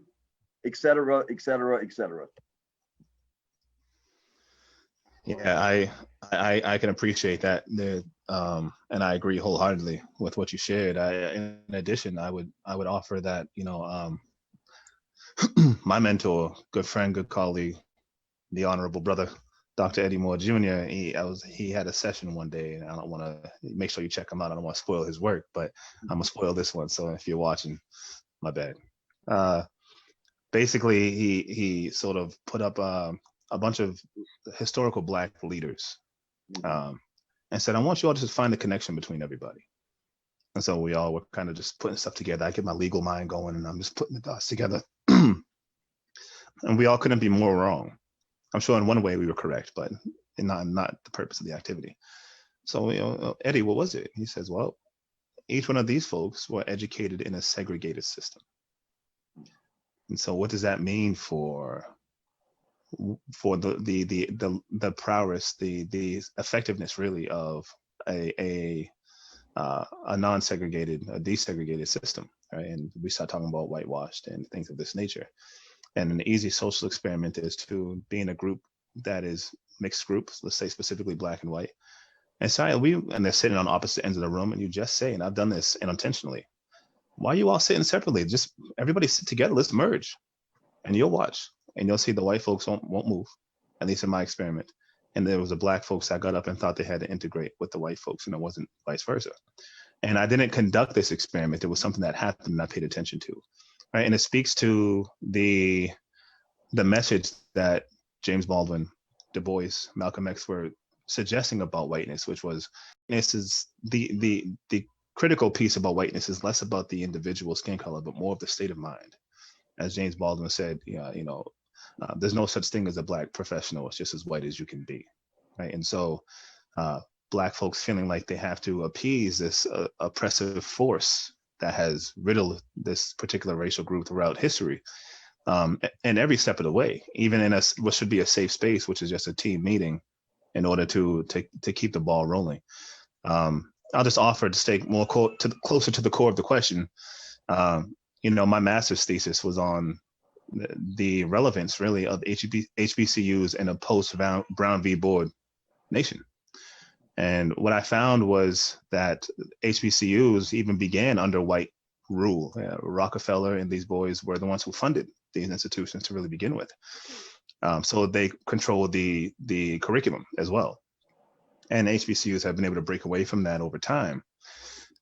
B: et cetera, et cetera, et cetera.
C: Yeah, I can appreciate that. And I agree wholeheartedly with what you shared. In addition, I would offer that, my mentor, good friend, good colleague, the honorable brother, Dr. Eddie Moore Jr., he had a session one day, and I don't want to, make sure you check him out. I don't want to spoil his work, but I'm gonna spoil this one. So if you're watching, my bad. Basically, he sort of put up a bunch of historical Black leaders and said, I want you all to just find the connection between everybody. And so we all were kind of just putting stuff together. I get my legal mind going and I'm just putting the dots together. And we all couldn't be more wrong. I'm sure in one way we were correct, but not the purpose of the activity. So, Eddie, what was it? He says, well, each one of these folks were educated in a segregated system. And so what does that mean for the prowess, the effectiveness really of a non-segregated, a desegregated system, right? And we start talking about whitewashed and things of this nature. And an easy social experiment is to be in a group that is mixed groups, let's say specifically Black and white. And so and they're sitting on opposite ends of the room, and you just say, and I've done this unintentionally, why are you all sitting separately? Just everybody sit together, let's merge. And you'll watch, and you'll see the white folks won't move, at least in my experiment. And there was the black folks that got up and thought they had to integrate with the white folks, and it wasn't vice versa. And I didn't conduct this experiment. It was something that happened and I paid attention to, right? And it speaks to the message that James Baldwin, Du Bois, Malcolm X were suggesting about whiteness, which was, this is the critical piece about whiteness is less about the individual skin color, but more of the state of mind. As James Baldwin said, there's no such thing as a black professional. It's just as white as you can be, right? And so black folks feeling like they have to appease this oppressive force that has riddled this particular racial group throughout history, and every step of the way, even in what should be a safe space, which is just a team meeting, in order to keep the ball rolling. I'll just offer to stay more closer to the core of the question. My master's thesis was on the relevance, really, of HBCUs in a post-Brown v. Board nation. And what I found was that HBCUs even began under white rule. Rockefeller and these boys were the ones who funded these institutions to really begin with. So they controlled the curriculum as well. And HBCUs have been able to break away from that over time.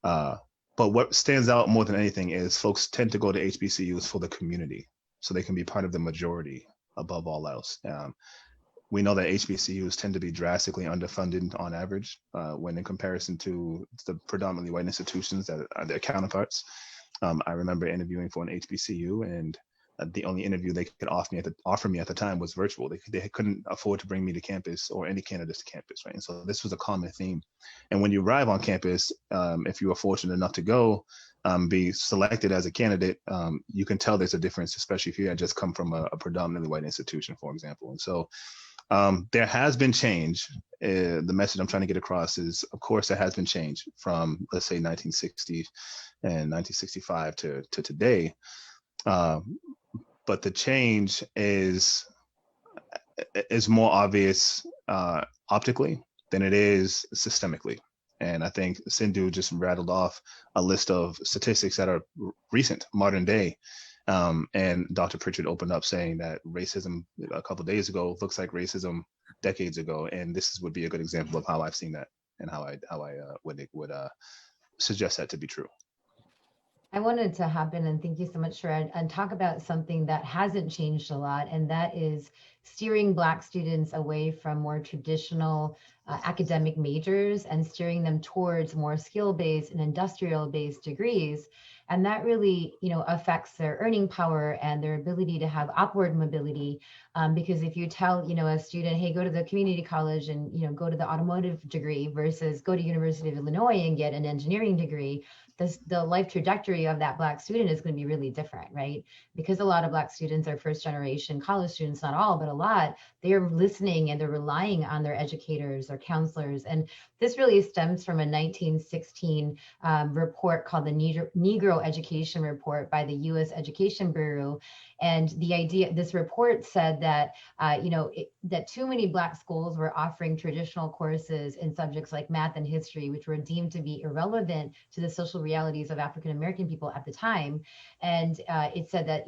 C: But what stands out more than anything is folks tend to go to HBCUs for the community, so they can be part of the majority above all else. We know that HBCUs tend to be drastically underfunded on average when in comparison to the predominantly white institutions that are their counterparts. I remember interviewing for an HBCU, and the only interview they could offer me at the time was virtual. They couldn't afford to bring me to campus or any candidates to campus, right? And so this was a common theme. And when you arrive on campus, if you were fortunate enough to go be selected as a candidate, you can tell there's a difference, especially if you had just come from a predominantly white institution, for example. And so there has been change. The message I'm trying to get across is, of course, there has been change from, let's say, 1960 and 1965 to today. But the change is more obvious optically than it is systemically. And I think Cindu just rattled off a list of statistics that are recent, modern day. And Dr. Pritchett opened up saying that racism a couple of days ago looks like racism decades ago. And this would be a good example of how I've seen that and how I would suggest that to be true.
D: I wanted to hop in and thank you so much, Sharon, and talk about something that hasn't changed a lot, and that is steering Black students away from more traditional academic majors and steering them towards more skill-based and industrial-based degrees. And that really, affects their earning power and their ability to have upward mobility. Because if you tell, a student, hey, go to the community college and, go to the automotive degree versus go to University of Illinois and get an engineering degree, the life trajectory of that Black student is going to be really different, right? Because a lot of Black students are first generation college students, not all, but a lot, they're listening and they're relying on their educators or counselors. And this really stems from a 1916 report called the Negro Education Report by the U.S. Education Bureau. And the idea, this report said that, that too many Black schools were offering traditional courses in subjects like math and history, which were deemed to be irrelevant to the social realities of African-American people at the time. And it said that,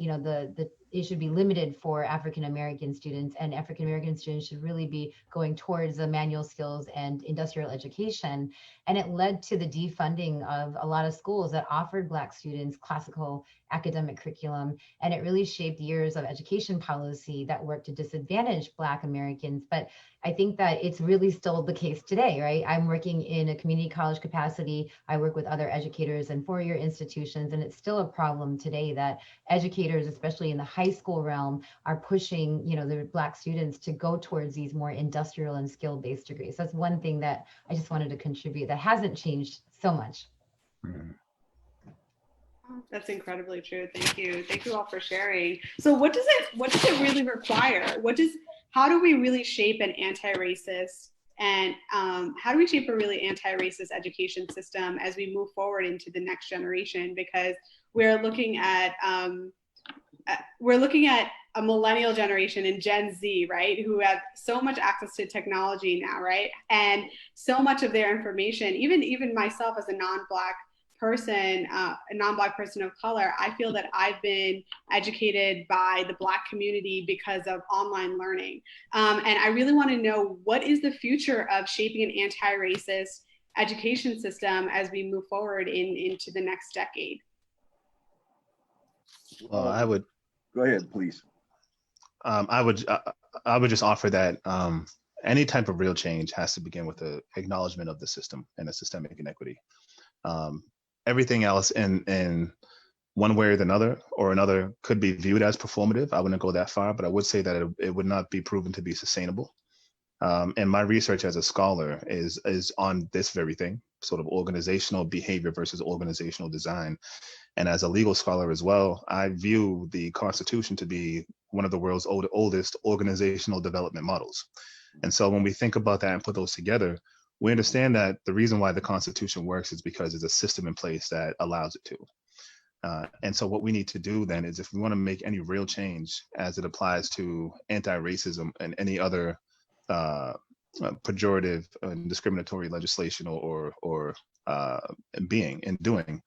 D: it should be limited for African-American students, and African-American students should really be going towards the manual skills and industrial education. And it led to the defunding of a lot of schools that offered Black students classical academic curriculum. And it really shaped years of education policy that worked to disadvantage Black Americans. But I think that it's really still the case today, right? I'm working in a community college capacity. I work with other educators in four-year institutions, and it's still a problem today that educators, especially in the high school realm, are pushing, the Black students to go towards these more industrial and skill-based degrees. That's one thing that I just wanted to contribute that hasn't changed so much.
C: Mm-hmm.
A: That's incredibly true. Thank you. Thank you all for sharing. So what does it really require? How do we really shape an anti-racist and how do we shape a really anti-racist education system as we move forward into the next generation? Because we're looking at a millennial generation and Gen Z, right, who have so much access to technology now, right, and so much of their information, even myself as a non-Black person, a non-Black person of color, I feel that I've been educated by the Black community because of online learning. And I really want to know, what is the future of shaping an anti-racist education system as we move forward into the next decade?
C: Well, I would
B: go ahead, please.
C: I would just offer that any type of real change has to begin with the acknowledgement of the system and a systemic inequity. Everything else in one way or another could be viewed as performative. I wouldn't go that far, but I would say that it would not be proven to be sustainable. And my research as a scholar is on this very thing, sort of organizational behavior versus organizational design. And as a legal scholar as well, I view the Constitution to be one of the world's oldest organizational development models. And so when we think about that and put those together, we understand that the reason why the Constitution works is because there's a system in place that allows it to. And so what we need to do then is, if we want to make any real change as it applies to anti-racism and any other pejorative and discriminatory legislation or being and doing,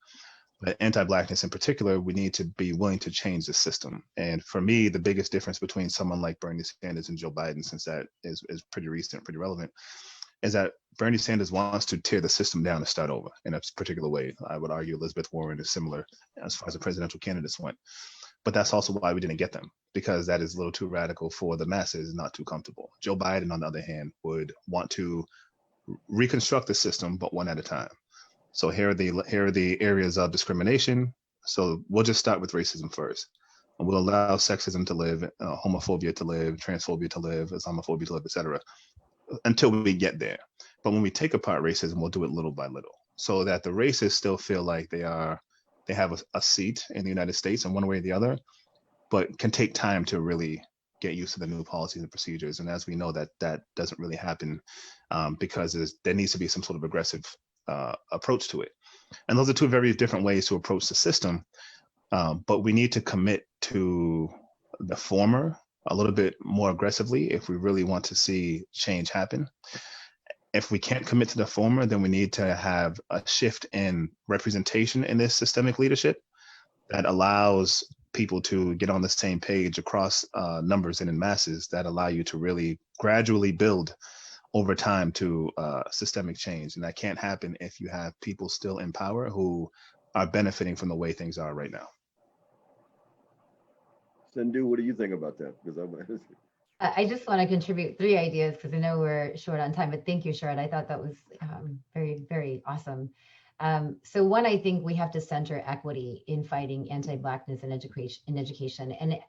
C: but anti-Blackness in particular, we need to be willing to change the system. And for me, the biggest difference between someone like Bernie Sanders and Joe Biden, since that is pretty recent, pretty relevant, is that Bernie Sanders wants to tear the system down and start over in a particular way. I would argue Elizabeth Warren is similar as far as the presidential candidates went. But that's also why we didn't get them, because that is a little too radical for the masses, not too comfortable. Joe Biden, on the other hand, would want to reconstruct the system, but one at a time. So here are the areas of discrimination. So we'll just start with racism first. And we'll allow sexism to live, homophobia to live, transphobia to live, Islamophobia to live, etc., until we get there. But when we take apart racism, we'll do it little by little, so that the racists still feel like they have a seat in the United States in one way or the other, but can take time to really get used to the new policies and procedures. And as we know, that doesn't really happen because there needs to be some sort of aggressive approach to it. And those are two very different ways to approach the system. But we need to commit to the former a little bit more aggressively if we really want to see change happen. If we can't commit to the former, then we need to have a shift in representation in this systemic leadership that allows people to get on the same page across numbers and in masses, that allow you to really gradually build over time to systemic change. And that can't happen if you have people still in power who are benefiting from the way things are right now.
B: Cindu, what do you think about that? Because
D: I just want to contribute 3 ideas because I know we're short on time, but thank you, Sharon. I thought that was very, very awesome. So one, I think we have to center equity in fighting anti-Blackness in education. And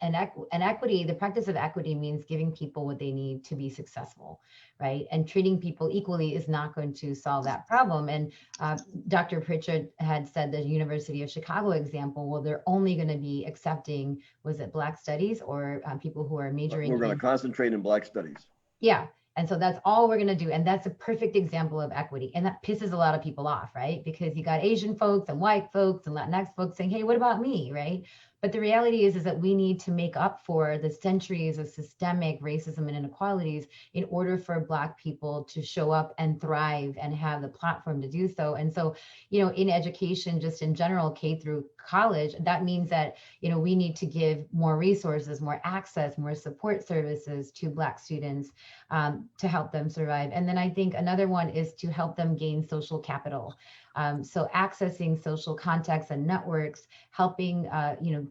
D: equity, the practice of equity means giving people what they need to be successful, right? And treating people equally is not going to solve that problem. And Dr. Pritchett had said the University of Chicago example, well, they're only going to be accepting, was it Black studies or people who are majoring in?
B: We're going to concentrate in Black studies.
D: Yeah. And so that's all we're going to do. And that's a perfect example of equity. And that pisses a lot of people off, right? Because you got Asian folks and white folks and Latinx folks saying, hey, what about me, right? But the reality is that we need to make up for the centuries of systemic racism and inequalities in order for Black people to show up and thrive and have the platform to do so. And so, in education, just in general, K through college, that means that, we need to give more resources, more access, more support services to Black students to help them survive. And then I think another one is to help them gain social capital. So accessing social contexts and networks, helping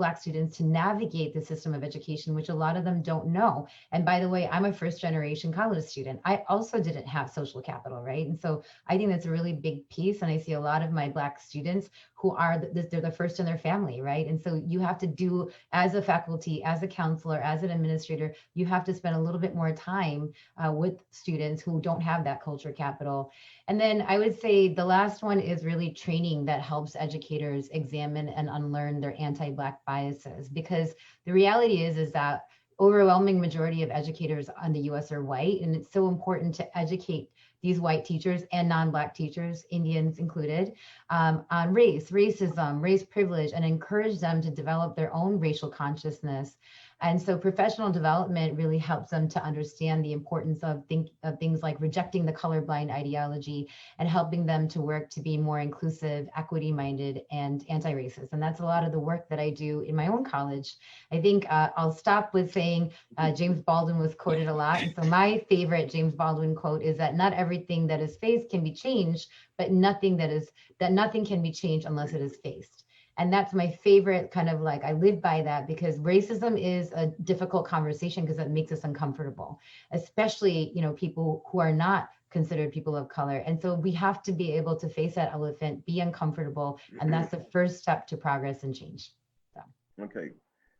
D: Black students to navigate the system of education, which a lot of them don't know. And by the way, I'm a first generation college student. I also didn't have social capital, right? And so I think that's a really big piece. And I see a lot of my Black students who are, they're the first in their family, right? And so you have to do, as a faculty, as a counselor, as an administrator, you have to spend a little bit more time with students who don't have that culture capital. And then I would say the last one is really training that helps educators examine and unlearn their anti-Black biases, because the reality is that overwhelming majority of educators in the US are white, and it's so important to educate these white teachers and non-Black teachers, Indians included, on race, racism, race privilege, and encourage them to develop their own racial consciousness. And so professional development really helps them to understand the importance of things like rejecting the colorblind ideology and helping them to work to be more inclusive, equity-minded, and anti-racist. And that's a lot of the work that I do in my own college. I think I'll stop with saying James Baldwin was quoted a lot. And so my favorite James Baldwin quote is that not everything that is faced can be changed, but nothing can be changed unless it is faced. And that's my favorite kind of like, I live by that because racism is a difficult conversation because it makes us uncomfortable, especially, people who are not considered people of color. And so we have to be able to face that elephant, be uncomfortable. And that's the first step to progress and change. So.
B: Okay.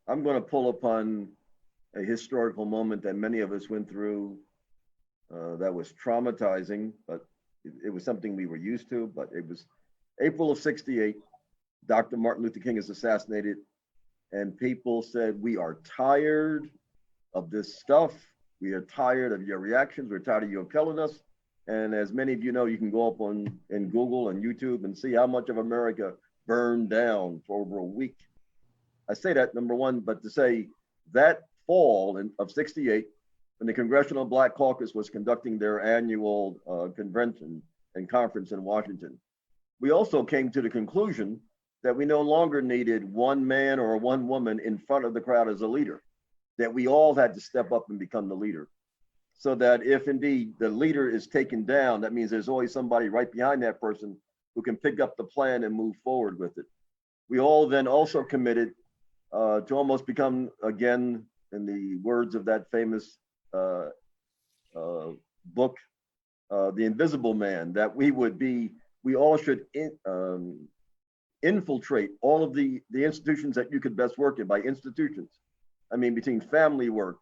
B: I'm going to pull upon a historical moment that many of us went through that was traumatizing, but it was something we were used to, but it was April of '68. Dr. Martin Luther King is assassinated, and people said, we are tired of this stuff. We are tired of your reactions. We're tired of you killing us. And as many of you know, you can go up in Google and YouTube and see how much of America burned down for over a week. I say that, number one, but to say that fall of '68, when the Congressional Black Caucus was conducting their annual convention and conference in Washington, we also came to the conclusion that we no longer needed one man or one woman in front of the crowd as a leader, that we all had to step up and become the leader. So that if indeed the leader is taken down, that means there's always somebody right behind that person who can pick up the plan and move forward with it. We all then also committed to almost become, again, in the words of that famous book, The Invisible Man, that we all should infiltrate all of the institutions that you could best work in. By institutions, I mean between family work,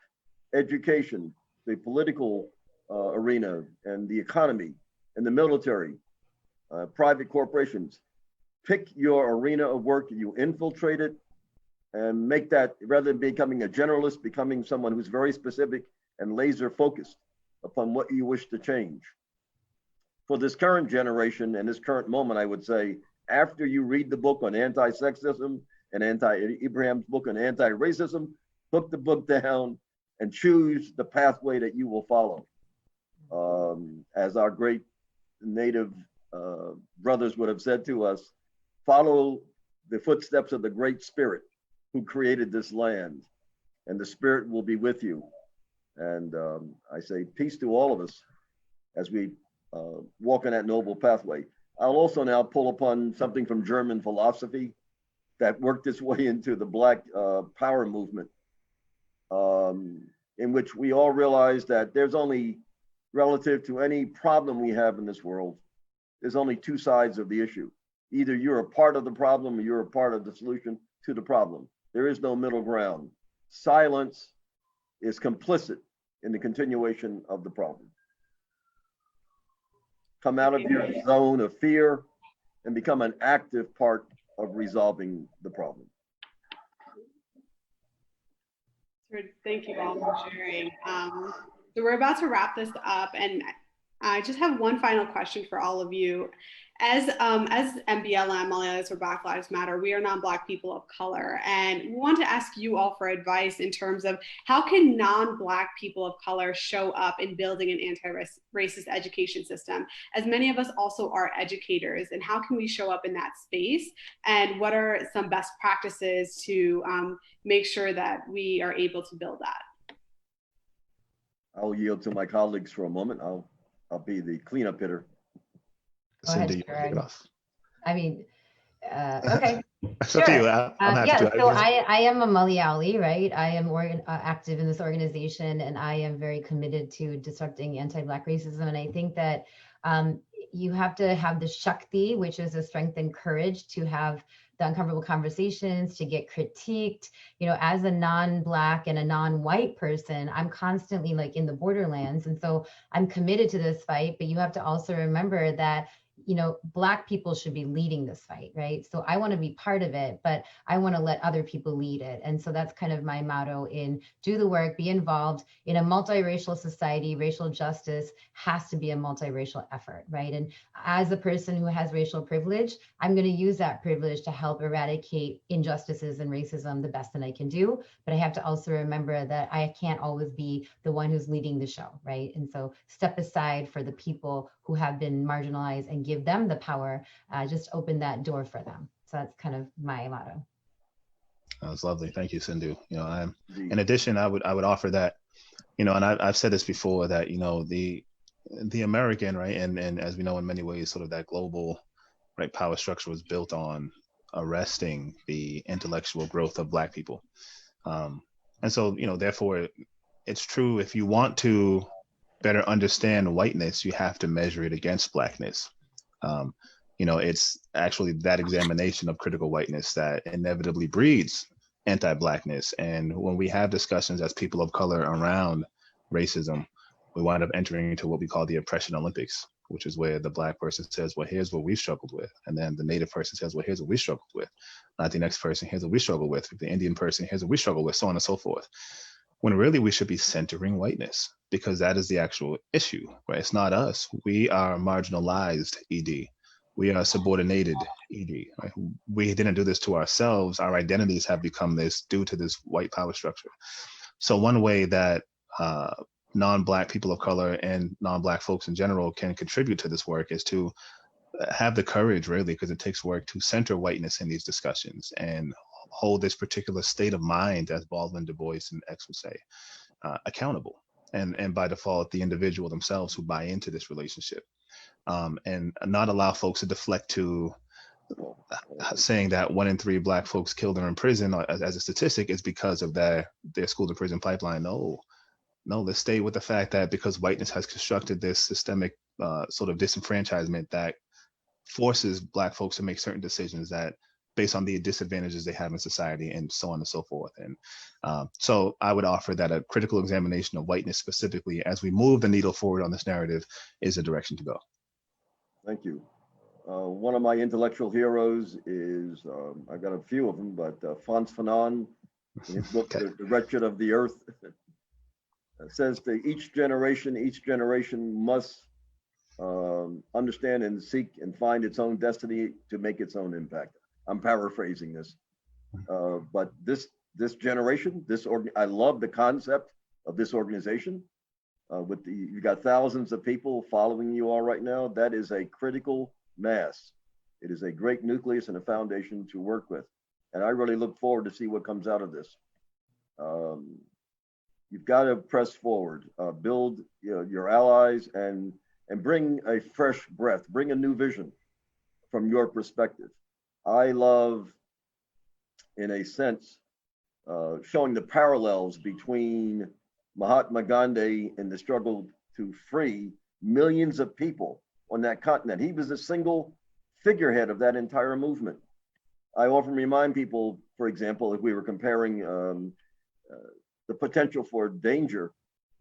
B: education, the political arena, and the economy, and the military, private corporations. Pick your arena of work, you infiltrate it, and make that, rather than becoming a generalist, becoming someone who's very specific and laser focused upon what you wish to change. For this current generation and this current moment, I would say, after you read the book on anti-sexism and Abraham's book on anti-racism, put the book down and choose the pathway that you will follow. As our great native brothers would have said to us, follow the footsteps of the Great Spirit who created this land, and the Spirit will be with you. And I say peace to all of us as we walk in that noble pathway. I'll also now pull upon something from German philosophy that worked its way into the Black Power movement, in which we all realize that there's only, relative to any problem we have in this world, there's only two sides of the issue. Either you're a part of the problem or you're a part of the solution to the problem. There is no middle ground. Silence is complicit in the continuation of the problem. Come out of your zone of fear and become an active part of resolving the problem.
A: Thank you all for sharing. So we're about to wrap this up, and I just have one final question for all of you. As MBLM, Malayalees for Black Lives Matter, we are non-Black people of color, and we want to ask you all for advice in terms of how can non-Black people of color show up in building an anti-racist education system, as many of us also are educators, and how can we show up in that space, and what are some best practices to make sure that we are able to build that?
B: I'll yield to my colleagues for a moment. I'll be the cleanup hitter.
C: Cindu, you want to kick it off?
D: I mean, okay.
C: It's up to you. I'm happy to.
D: So I am a Malayali, right? I am active in this organization, and I am very committed to disrupting anti-Black racism. And I think that you have to have the Shakti, which is the strength and courage to have the uncomfortable conversations, to get critiqued. As a non-Black and a non-white person, I'm constantly like in the borderlands. And so I'm committed to this fight, but you have to also remember that Black people should be leading this fight, right? So I want to be part of it, but I want to let other people lead it. And so that's kind of my motto in do the work, be involved in a multiracial society. Racial justice has to be a multiracial effort, right? And as a person who has racial privilege, I'm going to use that privilege to help eradicate injustices and racism the best that I can do. But I have to also remember that I can't always be the one who's leading the show, right? And so step aside for the people who have been marginalized and give them the power, just open that door for them. So that's kind of my motto.
C: That was lovely. Thank you, Cindu. In addition, I would offer that, and I've said this before, that, the American, right, and as we know, in many ways, sort of that global, right, power structure was built on arresting the intellectual growth of Black people. And so, therefore, it's true, if you want to better understand whiteness, you have to measure it against Blackness. It's actually that examination of critical whiteness that inevitably breeds anti-Blackness. And when we have discussions as people of color around racism, we wind up entering into what we call the oppression Olympics, which is where the Black person says, well, here's what we struggled with. And then the Native person says, well, here's what we struggled with. Not the next person, here's what we struggle with. The Indian person, here's what we struggle with, so on and so forth. When really we should be centering whiteness, because that is the actual issue, right? It's not us. We are marginalized ED. We are subordinated ED. Right? We didn't do this to ourselves. Our identities have become this due to this white power structure. So one way that non-Black people of color and non-Black folks in general can contribute to this work is to have the courage, really, because it takes work, to center whiteness in these discussions and hold this particular state of mind, as Baldwin, Du Bois, and X would say, accountable. And by default, the individual themselves who buy into this relationship, and not allow folks to deflect to saying that 1 in 3 Black folks killed or in prison as a statistic is because of their school to prison pipeline. No, let's stay with the fact that because whiteness has constructed this systemic sort of disenfranchisement that forces Black folks to make certain decisions that based on the disadvantages they have in society, and so on and so forth. And so I would offer that a critical examination of whiteness specifically as we move the needle forward on this narrative is the direction to go.
B: Thank you. One of my intellectual heroes is, I've got a few of them, but Frantz Fanon, in his book, The Wretched of the Earth, says to each generation must understand and seek and find its own destiny to make its own impact. I'm paraphrasing this, but this generation, I love the concept of this organization. You got thousands of people following you all right now. That is a critical mass. It is a great nucleus and a foundation to work with, and I really look forward to see what comes out of this. You've got to press forward, build your allies, and bring a fresh breath, bring a new vision from your perspective. I love, in a sense, showing the parallels between Mahatma Gandhi and the struggle to free millions of people on that continent. He was a single figurehead of that entire movement. I often remind people, for example, if we were comparing the potential for danger,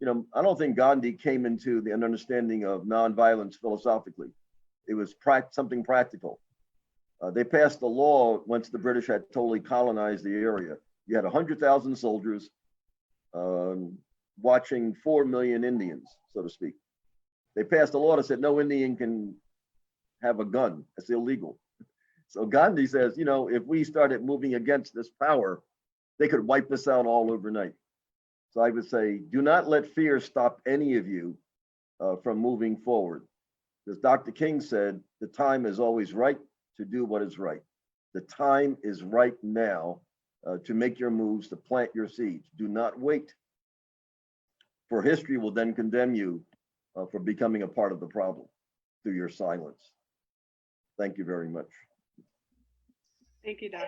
B: I don't think Gandhi came into an understanding of nonviolence philosophically. It was something practical. They passed a law once the British had totally colonized the area. You had 100,000 soldiers watching 4 million Indians, so to speak. They passed a law that said no Indian can have a gun. It's illegal. So Gandhi says, if we started moving against this power, they could wipe us out all overnight. So I would say, do not let fear stop any of you from moving forward. Because Dr. King said, the time is always right to do what is right. The time is right now to make your moves, to plant your seeds. Do not wait, for history will then condemn you for becoming a part of the problem through your silence. Thank you very much.
A: Thank you, Dr.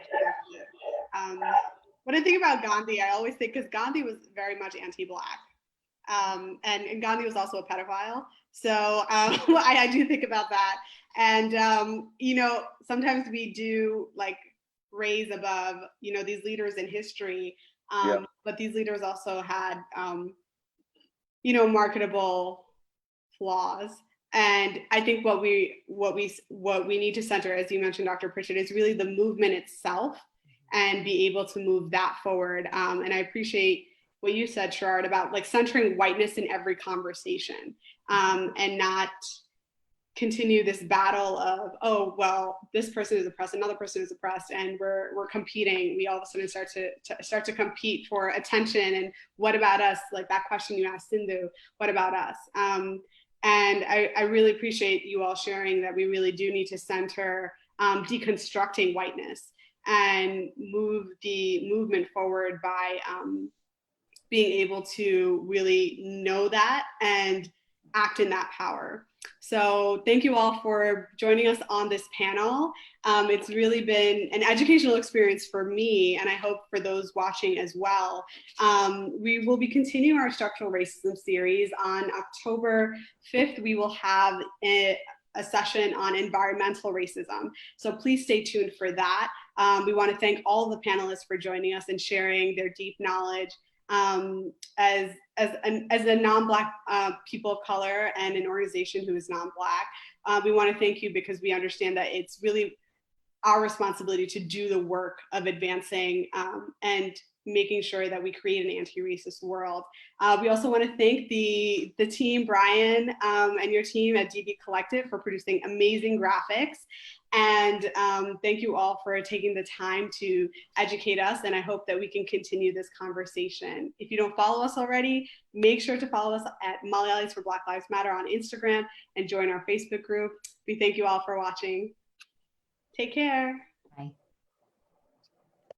A: When I think about Gandhi, I always think, because Gandhi was very much anti-Black, and Gandhi was also a pedophile. So I do think about that. And, sometimes we do raise above, these leaders in history, but these leaders also had, marketable flaws. And I think what we need to center, as you mentioned, Dr. Pritchett, is really the movement itself and be able to move that forward. And I appreciate what you said, Sherrod, about like centering whiteness in every conversation, and not continue this battle of, oh, well, this person is oppressed, another person is oppressed, and we're competing. We all of a sudden start to compete for attention. And what about us? Like that question you asked Cindu, what about us? And I really appreciate you all sharing that we really do need to center deconstructing whiteness and move the movement forward by being able to really know that and act in that power. So thank you all for joining us on this panel. It's really been an educational experience for me, and I hope for those watching as well. We will be continuing our structural racism series. On October 5th, we will have a session on environmental racism. So please stay tuned for that. We want to thank all the panelists for joining us and sharing their deep knowledge. As a non-Black people of color and an organization who is non-Black, we want to thank you because we understand that it's really our responsibility to do the work of advancing and making sure that we create an anti-racist world. We also want to thank the team, Brian, and your team at DB Collective for producing amazing graphics. And thank you all for taking the time to educate us. And I hope that we can continue this conversation. If you don't follow us already, make sure to follow us at Malayalees for Black Lives Matter on Instagram and join our Facebook group. We thank you all for watching. Take care.